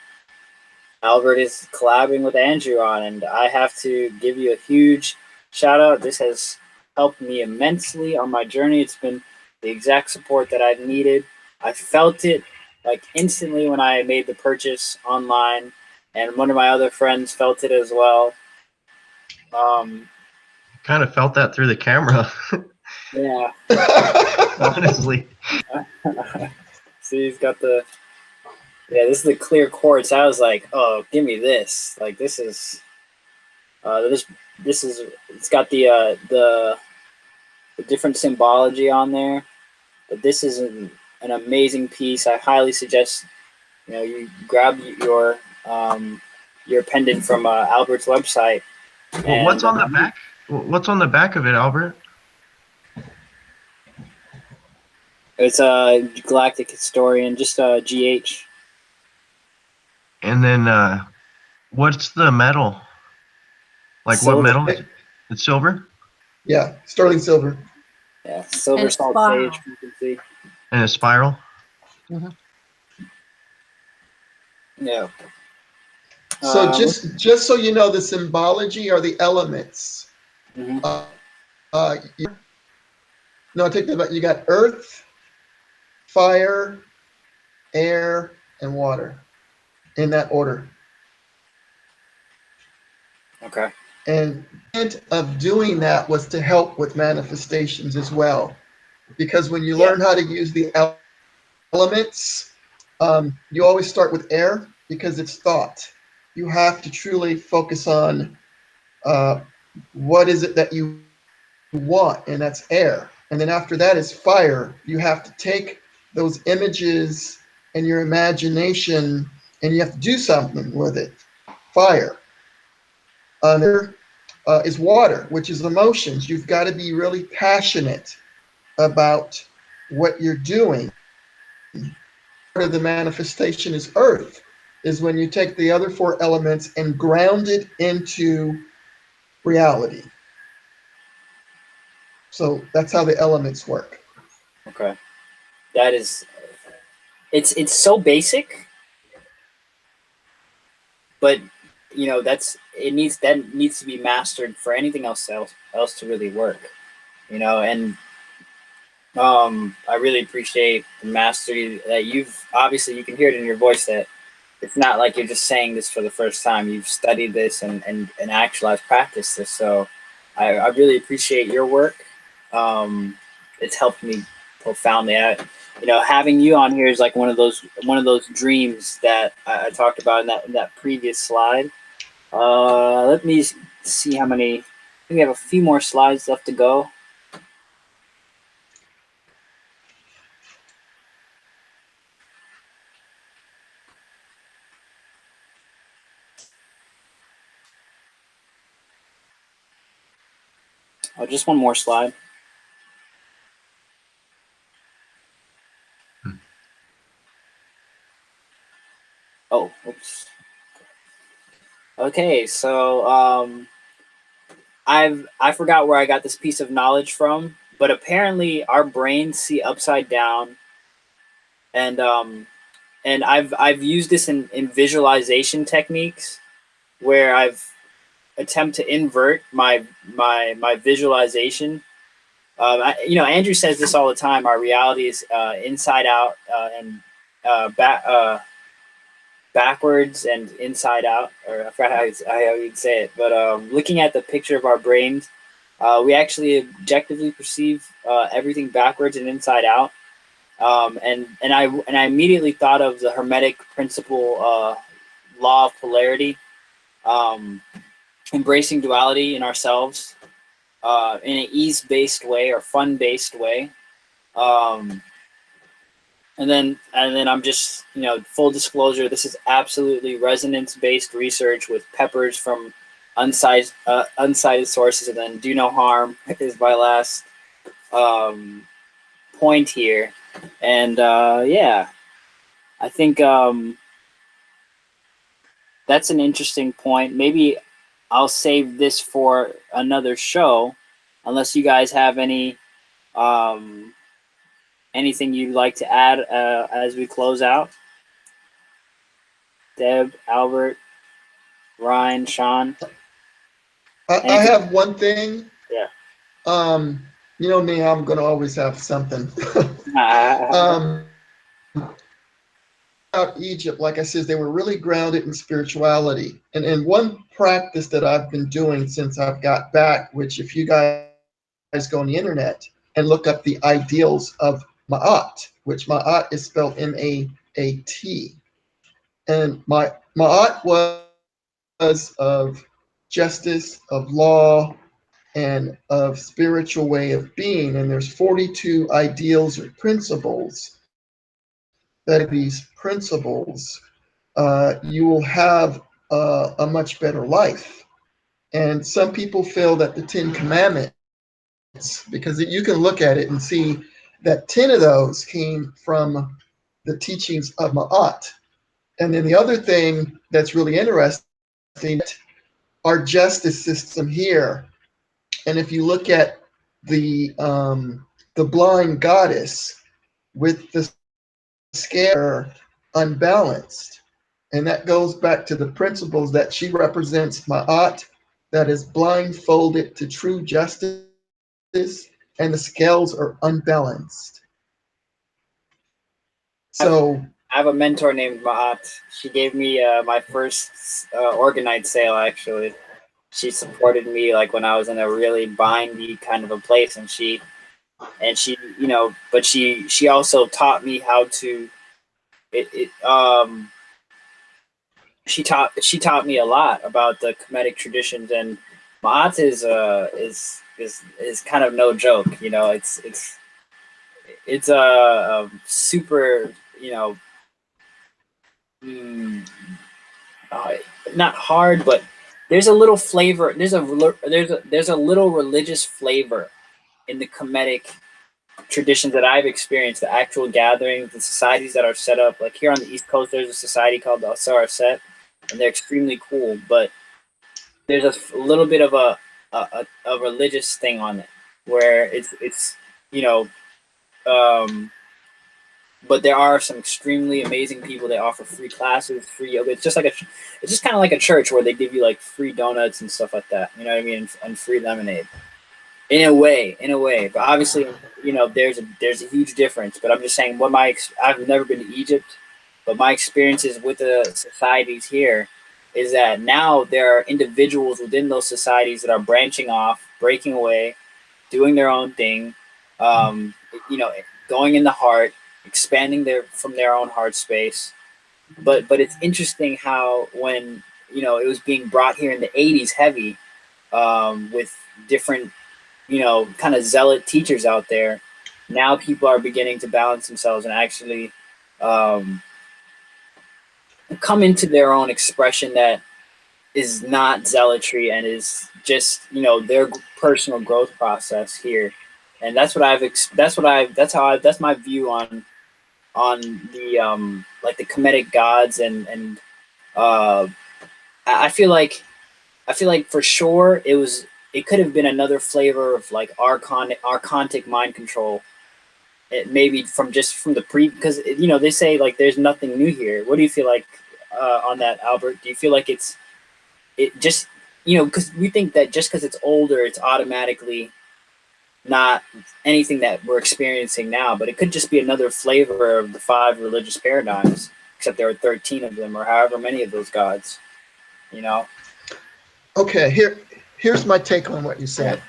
Albert is collabing with Andrew on, and I have to give you a huge shout out. This has helped me immensely on my journey. It's been the exact support that I've needed. I felt it like instantly when I made the purchase online, and one of my other friends felt it as well. Kind of felt that through the camera. Yeah. Honestly. See, he's got this is the clear quartz. I was like, oh, give me this. Like, this is, it's got the different symbology on there, but this is an amazing piece. I highly suggest, you grab your pendant from Albert's website. Well, what's on the back? What's on the back of it, Albert? It's a galactic historian, just GH. And then what's the metal? Like what Silver. metal? It's silver? Yeah, sterling silver. Yeah, silver, And salt, spiral. sage, frequency. And a spiral? Mhm. Yeah. So just so you know, the symbology are the elements. Mhm. No, I take that back. You got earth, fire, air, and water in that order. Okay. And the intent of doing that was to help with manifestations as well. Because when you learn how to use the elements, you always start with air because it's thought. You have to truly focus on what is it that you want, and that's air. And then after that is fire. You have to take those images and your imagination and you have to do something with it. Fire. There is water, which is emotions. You've got to be really passionate about what you're doing. Part of the manifestation is earth, is when you take the other four elements and ground it into reality. So that's how the elements work. Okay. That is, it's so basic, but you know that needs to be mastered for anything else to really work. You know, and I really appreciate the mastery that you've obviously you can hear it in your voice that it's not like you're just saying this for the first time. You've studied this and actualized practiced this. So I really appreciate your work. It's helped me profoundly. You know, having you on here is like one of those dreams that I talked about in that previous slide. Let me see how many. We have a few more slides left to go. Oh, just one more slide. Oh, oops. Okay, so I forgot where I got this piece of knowledge from, but apparently our brains see upside down, and I've used this in visualization techniques where I've attempt to invert my visualization. You know, Andrew says this all the time. Our reality is inside out and backwards and inside out, or I forgot how you'd say it. But looking at the picture of our brains, we actually objectively perceive everything backwards and inside out. And I immediately thought of the Hermetic principle, law of polarity, embracing duality in ourselves in an ease-based way or fun-based way. And then I'm just, you know, full disclosure, this is absolutely resonance-based research with peppers from unsighted sources. And then do no harm is my last point here. And yeah, I think that's an interesting point. Maybe I'll save this for another show, unless you guys have anything you'd like to add as we close out. Deb, Albert, Ryan, Sean. I have one thing. Yeah. You know me, I'm gonna always have something. About Egypt, like I said, they were really grounded in spirituality. And one practice that I've been doing since I've got back, which if you guys go on the internet and look up the ideals of Ma'at, which Ma'at is spelled M-A-A-T. And Ma'at was of justice, of law, and of spiritual way of being. And there's 42 ideals or principles. That these principles, you will have a much better life. And some people feel that the 10 Commandments, because you can look at it and see that 10 of those came from the teachings of Ma'at. And then the other thing that's really interesting, our justice system here. And if you look at the blind goddess with the scare unbalanced, and that goes back to the principles that she represents Ma'at, that is blindfolded to true justice, and the scales are unbalanced. So I have a mentor named Mahat. She gave me my first organite sale, actually. She supported me like when I was in a really bindy kind of a place, and she you know, but she also taught me how to she taught me a lot about the Kemetic traditions, and Ma'at is kind of no joke. You know, it's a super, you know, not hard, but there's a little flavor. There's a little religious flavor in the Kemetic traditions that I've experienced. The actual gatherings, the societies that are set up. Like here on the East Coast, there's a society called the Asar Set, and they're extremely cool. But there's a little bit of a religious thing on it, where it's you know, but there are some extremely amazing people. They offer free classes, free yoga. It's just kind of like a church where they give you like free donuts and stuff like that. You know what I mean? And free lemonade. In a way, but obviously, you know, there's a huge difference. But I'm just saying, I've never been to Egypt, but my experiences with the societies here is that now there are individuals within those societies that are branching off, breaking away, doing their own thing, you know, going in the heart, expanding from their own heart space. But it's interesting how when, you know, it was being brought here in the 80s heavy, with different, you know, kind of zealot teachers out there, now people are beginning to balance themselves and actually come into their own expression that is not zealotry and is just, you know, their personal growth process here. And that's my view on the like the Kemetic gods, and I feel like for sure it could have been another flavor of like archontic mind control. It maybe from the because you know they say like there's nothing new here. What do you feel like on that, Albert? Do you feel like it just, you know, because we think that just because it's older, it's automatically not anything that we're experiencing now, but it could just be another flavor of the 5 religious paradigms, except there are 13 of them, or however many of those gods, you know? Okay, here's my take on what you said.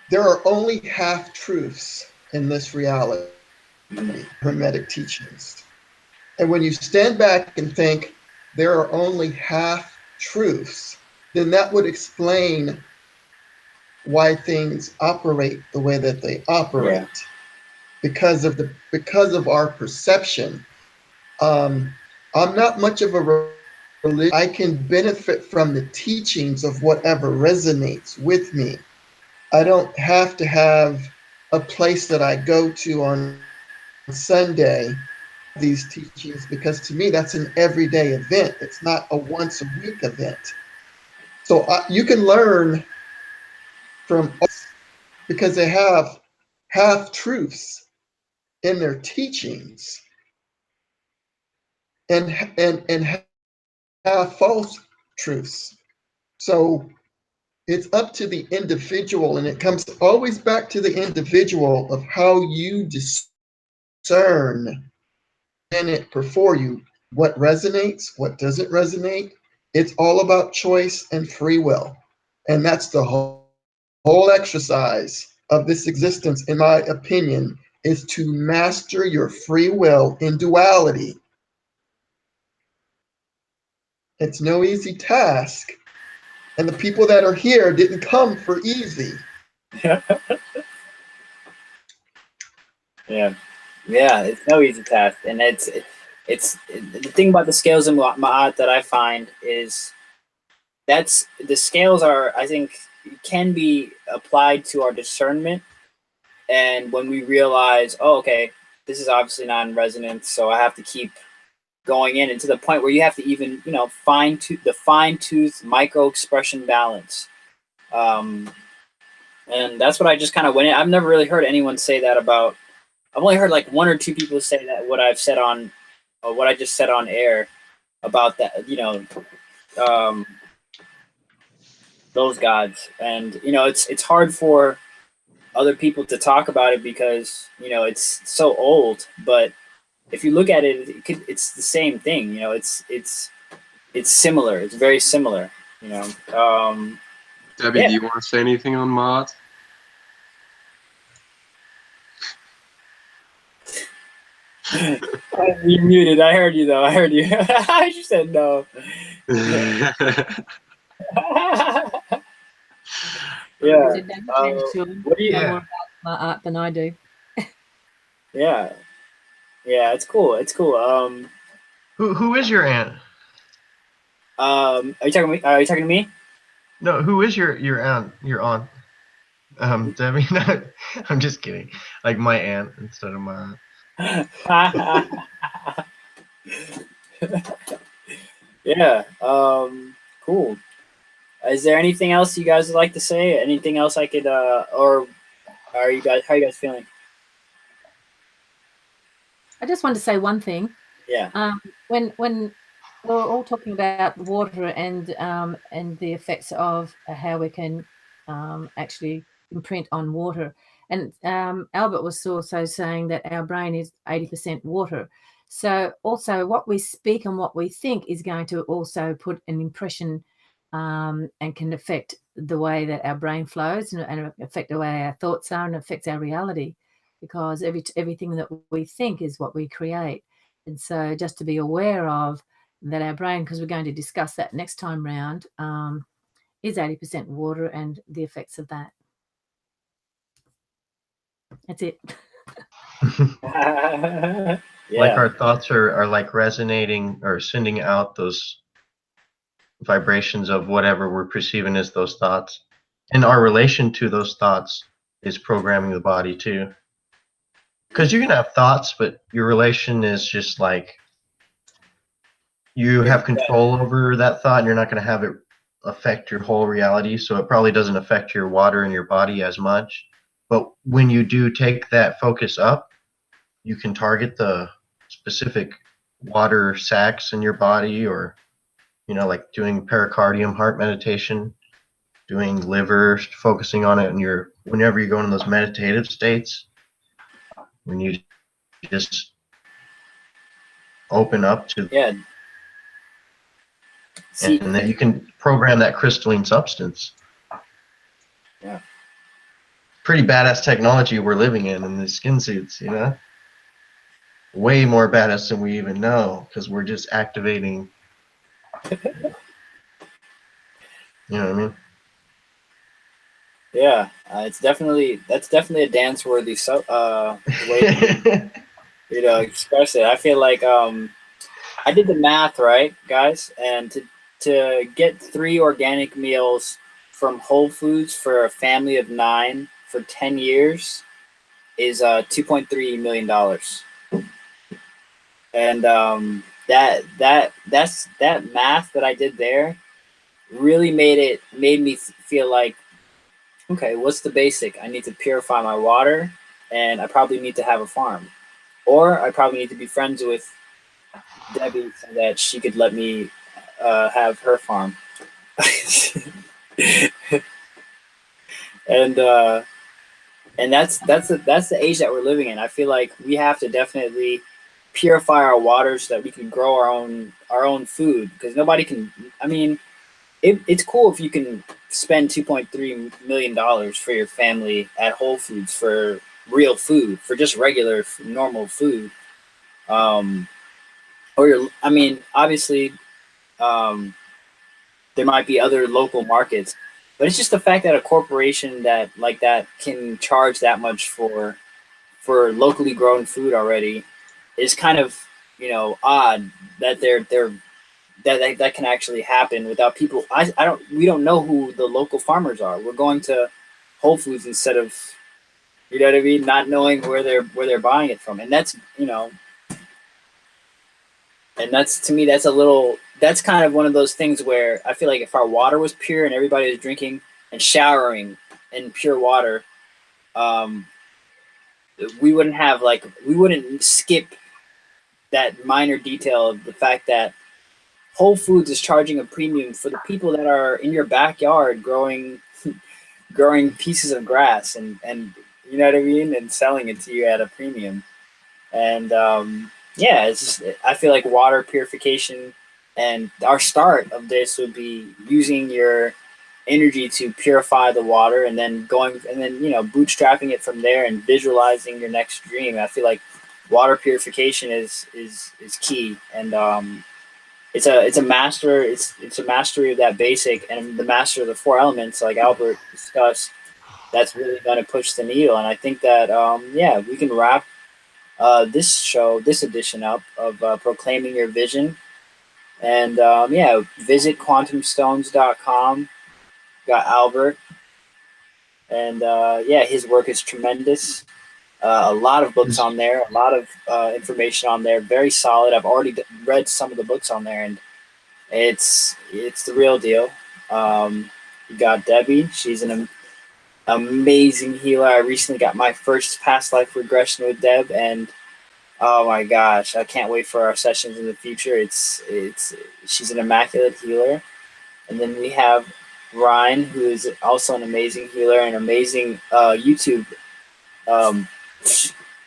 There are only half-truths in this reality, Hermetic teachings. And when you stand back and think there are only half-truths, then that would explain why things operate the way that they operate, because of our perception. I'm not much of a religion. I can benefit from the teachings of whatever resonates with me. I don't have to have a place that I go to on Sunday, these teachings, because to me that's an everyday event. It's not a once a week event. So you can learn from us because they have half-truths in their teachings and have false truths. So it's up to the individual, and it comes always back to the individual of how you discern in it before you, what resonates, what doesn't resonate. It's all about choice and free will. And that's the whole exercise of this existence, in my opinion, is to master your free will in duality. It's no easy task, and the people that are here didn't come for easy. Yeah, it's no easy task, and it's the thing about the scales in Ma'at that I find is the scales are, I think, can be applied to our discernment, And when we realize, oh, okay, this is obviously not in resonance, so I have to keep going in, and to the point where you have to even, you know, the fine-tooth micro-expression balance. And that's what I just kind of went in. I've never really heard anyone say that about. I've only heard like one or two people say that what I've said on, what I just said on air about that. You know, those gods, and you know, it's hard for other people to talk about it because, you know, it's so old. But if you look at it, it's the same thing. You know, it's similar. It's very similar. You know. Debbie, Yeah. do you want to say anything on mods? You muted. I heard you though. I heard you. You said no. Yeah. What do you? Know more about my art than I do. Yeah. Yeah. It's cool. It's cool. Who is your aunt? Are you talking to me? Are you talking to me? No, who is your aunt? Your aunt? Debbie. No, I'm just kidding. Like my aunt instead of my aunt. Yeah. Cool. Is there anything else you guys would like to say? Anything else I could or are you guys, how are you guys feeling? I just wanted to say one thing. Yeah. When we're all talking about water and the effects of how we can actually imprint on water, and Albert was also saying that our brain is 80% water. So also what we speak and what we think is going to also put an impression and can affect the way that our brain flows and affect the way our thoughts are and affects our reality, because everything that we think is what we create. And so just to be aware of that, our brain, because we're going to discuss that next time round, is 80% water and the effects of that. That's it. Yeah. Like our thoughts are like resonating or sending out those vibrations of whatever we're perceiving as those thoughts. And our relation to those thoughts is programming the body too. Because you can have thoughts, but your relation is just like you have control over that thought and you're not going to have it affect your whole reality. So it probably doesn't affect your water in your body as much. But when you do take that focus up, you can target the specific water sacs in your body, or, you know, like doing pericardium heart meditation, doing liver, focusing on it. And whenever you go into those meditative states, when you just open up to, and then you can program that crystalline substance. Yeah. Pretty badass technology we're living in the skin suits, you know? Way more badass than we even know, because we're just activating. You know what I mean? Yeah, that's definitely a dance worthy way to, you know, express it. I feel like I did the math, right, guys, and to get 3 organic meals from Whole Foods for a family of 9 for 10 years is $2.3 million. And that math that I did there really made me feel like, okay, what's the basic? I need to purify my water, and I probably need to have a farm, or I probably need to be friends with Debbie so that she could let me have her farm. And that's the age that we're living in. I feel like we have to definitely purify our water so that we can grow our own food, because nobody can. I mean, it's cool if you can spend $2.3 million for your family at Whole Foods for real food, for just regular normal food. I mean, obviously, there might be other local markets, but it's just the fact that a corporation that like that can charge that much for locally grown food already is kind of, you know, odd that that can actually happen without people. We don't know who the local farmers are. We're going to Whole Foods instead of You know what I mean? Not knowing where they're buying it from, and that's, you know, and that's, to me, that's kind of one of those things where I feel like if our water was pure and everybody was drinking and showering in pure water, um, we wouldn't skip that minor detail of the fact that Whole Foods is charging a premium for the people that are in your backyard growing pieces of grass, and you know what I mean, and selling it to you at a premium. And yeah, it's just, I feel like water purification, and our start of this would be using your energy to purify the water, and then you know, bootstrapping it from there and visualizing your next dream. I feel like water purification is key, and it's a mastery of that basic, and the master of the four elements, like Albert discussed. That's really going to push the needle, and I think that yeah, we can wrap this edition up of Proclaiming Your Vision. And yeah, visit quantumstones.com. Got Albert, and yeah, his work is tremendous. A lot of books on there, a lot of information on there, very solid. I've already read some of the books on there, and it's the real deal. You got Debbie. She's an amazing healer. I recently got my first past life regression with Deb, and oh my gosh, I can't wait for our sessions in the future. She's an immaculate healer. And then we have Ryne, who is also an amazing healer and amazing YouTube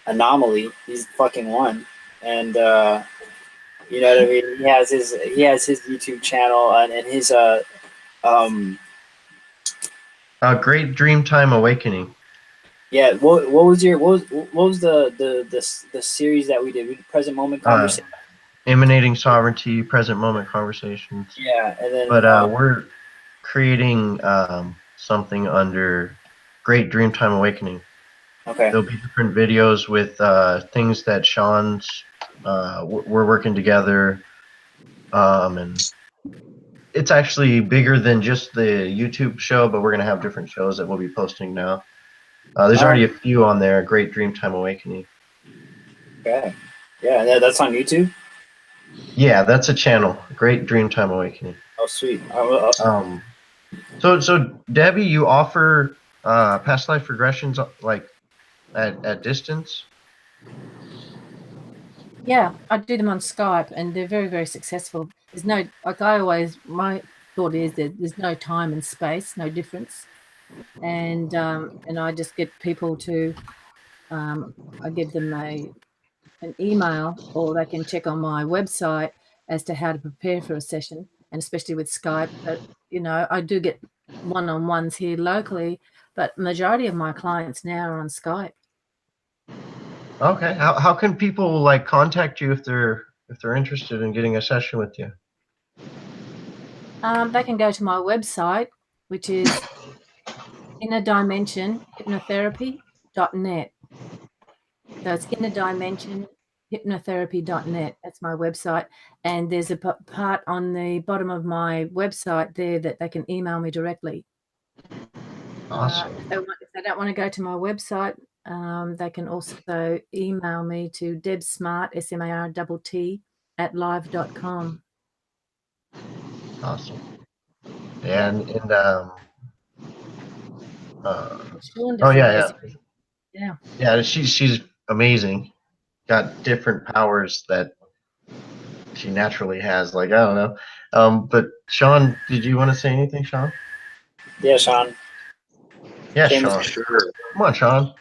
anomaly. He's fucking one. And you know what I mean? He has his YouTube channel and his Great Dreamtime Awakening. yeah. What was the series that we did? We did Present Moment Conversation. Emanating Sovereignty, Present Moment Conversations. Yeah, and then we're creating something under Great Dreamtime Awakening. okay. There'll be different videos with things that Sean's we're working together, and it's actually bigger than just the YouTube show, but we're gonna have different shows that we'll be posting now. There's already a few on there. Great Dreamtime Awakening. Okay. Yeah, that's on YouTube. Yeah, that's a channel. Great Dreamtime Awakening. Oh, sweet. So Debbie, you offer past life regressions like at distance? Yeah, I do them on Skype, and they're very, very successful. There's no, like my thought is that there's no time and space, no difference. And I just get people to, I give them an email, or they can check on my website as to how to prepare for a session, and especially with Skype. But, you know, I do get one-on-ones here locally, but majority of my clients now are on Skype. Okay. How can people like contact you if they're interested in getting a session with you? They can go to my website, which is innerdimensionhypnotherapy.net. So it's innerdimensionhypnotherapy.net. That's my website. And there's a part on the bottom of my website there that they can email me directly. Awesome. If they don't want to go to my website, they can also email me to debsmart, SMARTT, @live.com. Awesome. And yeah, she's amazing. Got different powers that she naturally has. Like, I don't know. But Sean, did you want to say anything, Sean? Yeah, Sean. Yeah, Sean. Sure. Come on, Sean.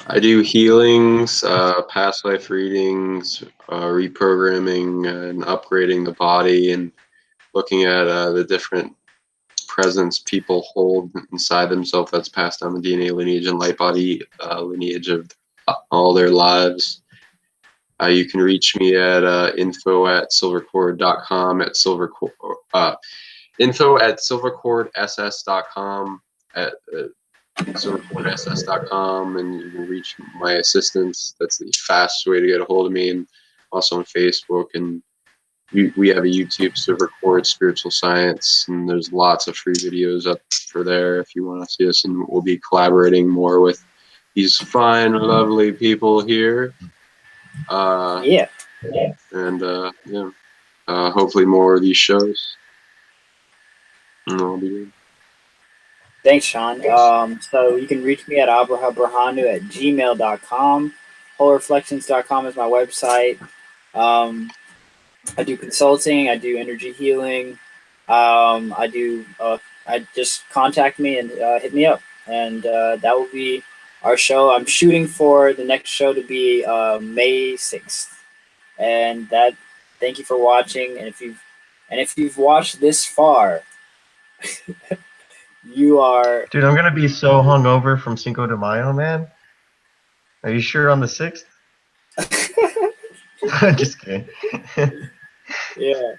I do healings, past life readings, reprogramming and upgrading the body, and looking at the different presence people hold inside themselves that's passed down the DNA lineage and light body lineage of all their lives. You can reach me at info@silvercord.com, info@silvercordss.com, at silvercordss.com, and you can reach my assistants. That's the fastest way to get a hold of me, and also on Facebook. And we have a YouTube, Silvercord Spiritual Science, and there's lots of free videos up for there if you want to see us. And we'll be collaborating more with these fine, lovely people here. Yeah. And yeah, hopefully more of these shows. And I'll be good. Thanks, Sean. So you can reach me at abrahaberhanu@gmail.com. Wholereflections.com is my website. I do consulting. I do energy healing. I just contact me and hit me up, and that will be our show. I'm shooting for the next show to be May 6th, and that. Thank you for watching, and if you've watched this far, you are. Dude, I'm gonna be so hungover from Cinco de Mayo, man. Are you sure on the 6th? Just kidding. Yeah.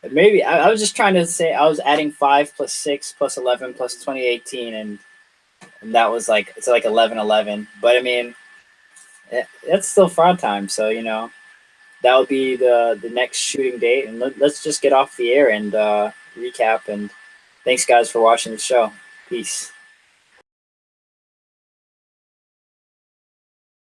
Maybe I was just trying to say I was adding 5 plus 6 plus 11 plus 2018, and that was like it's like 11/11. But I mean, it's still fraud time, so that would be the next shooting date, and let's just get off the air and recap. And thanks guys for watching the show. Peace.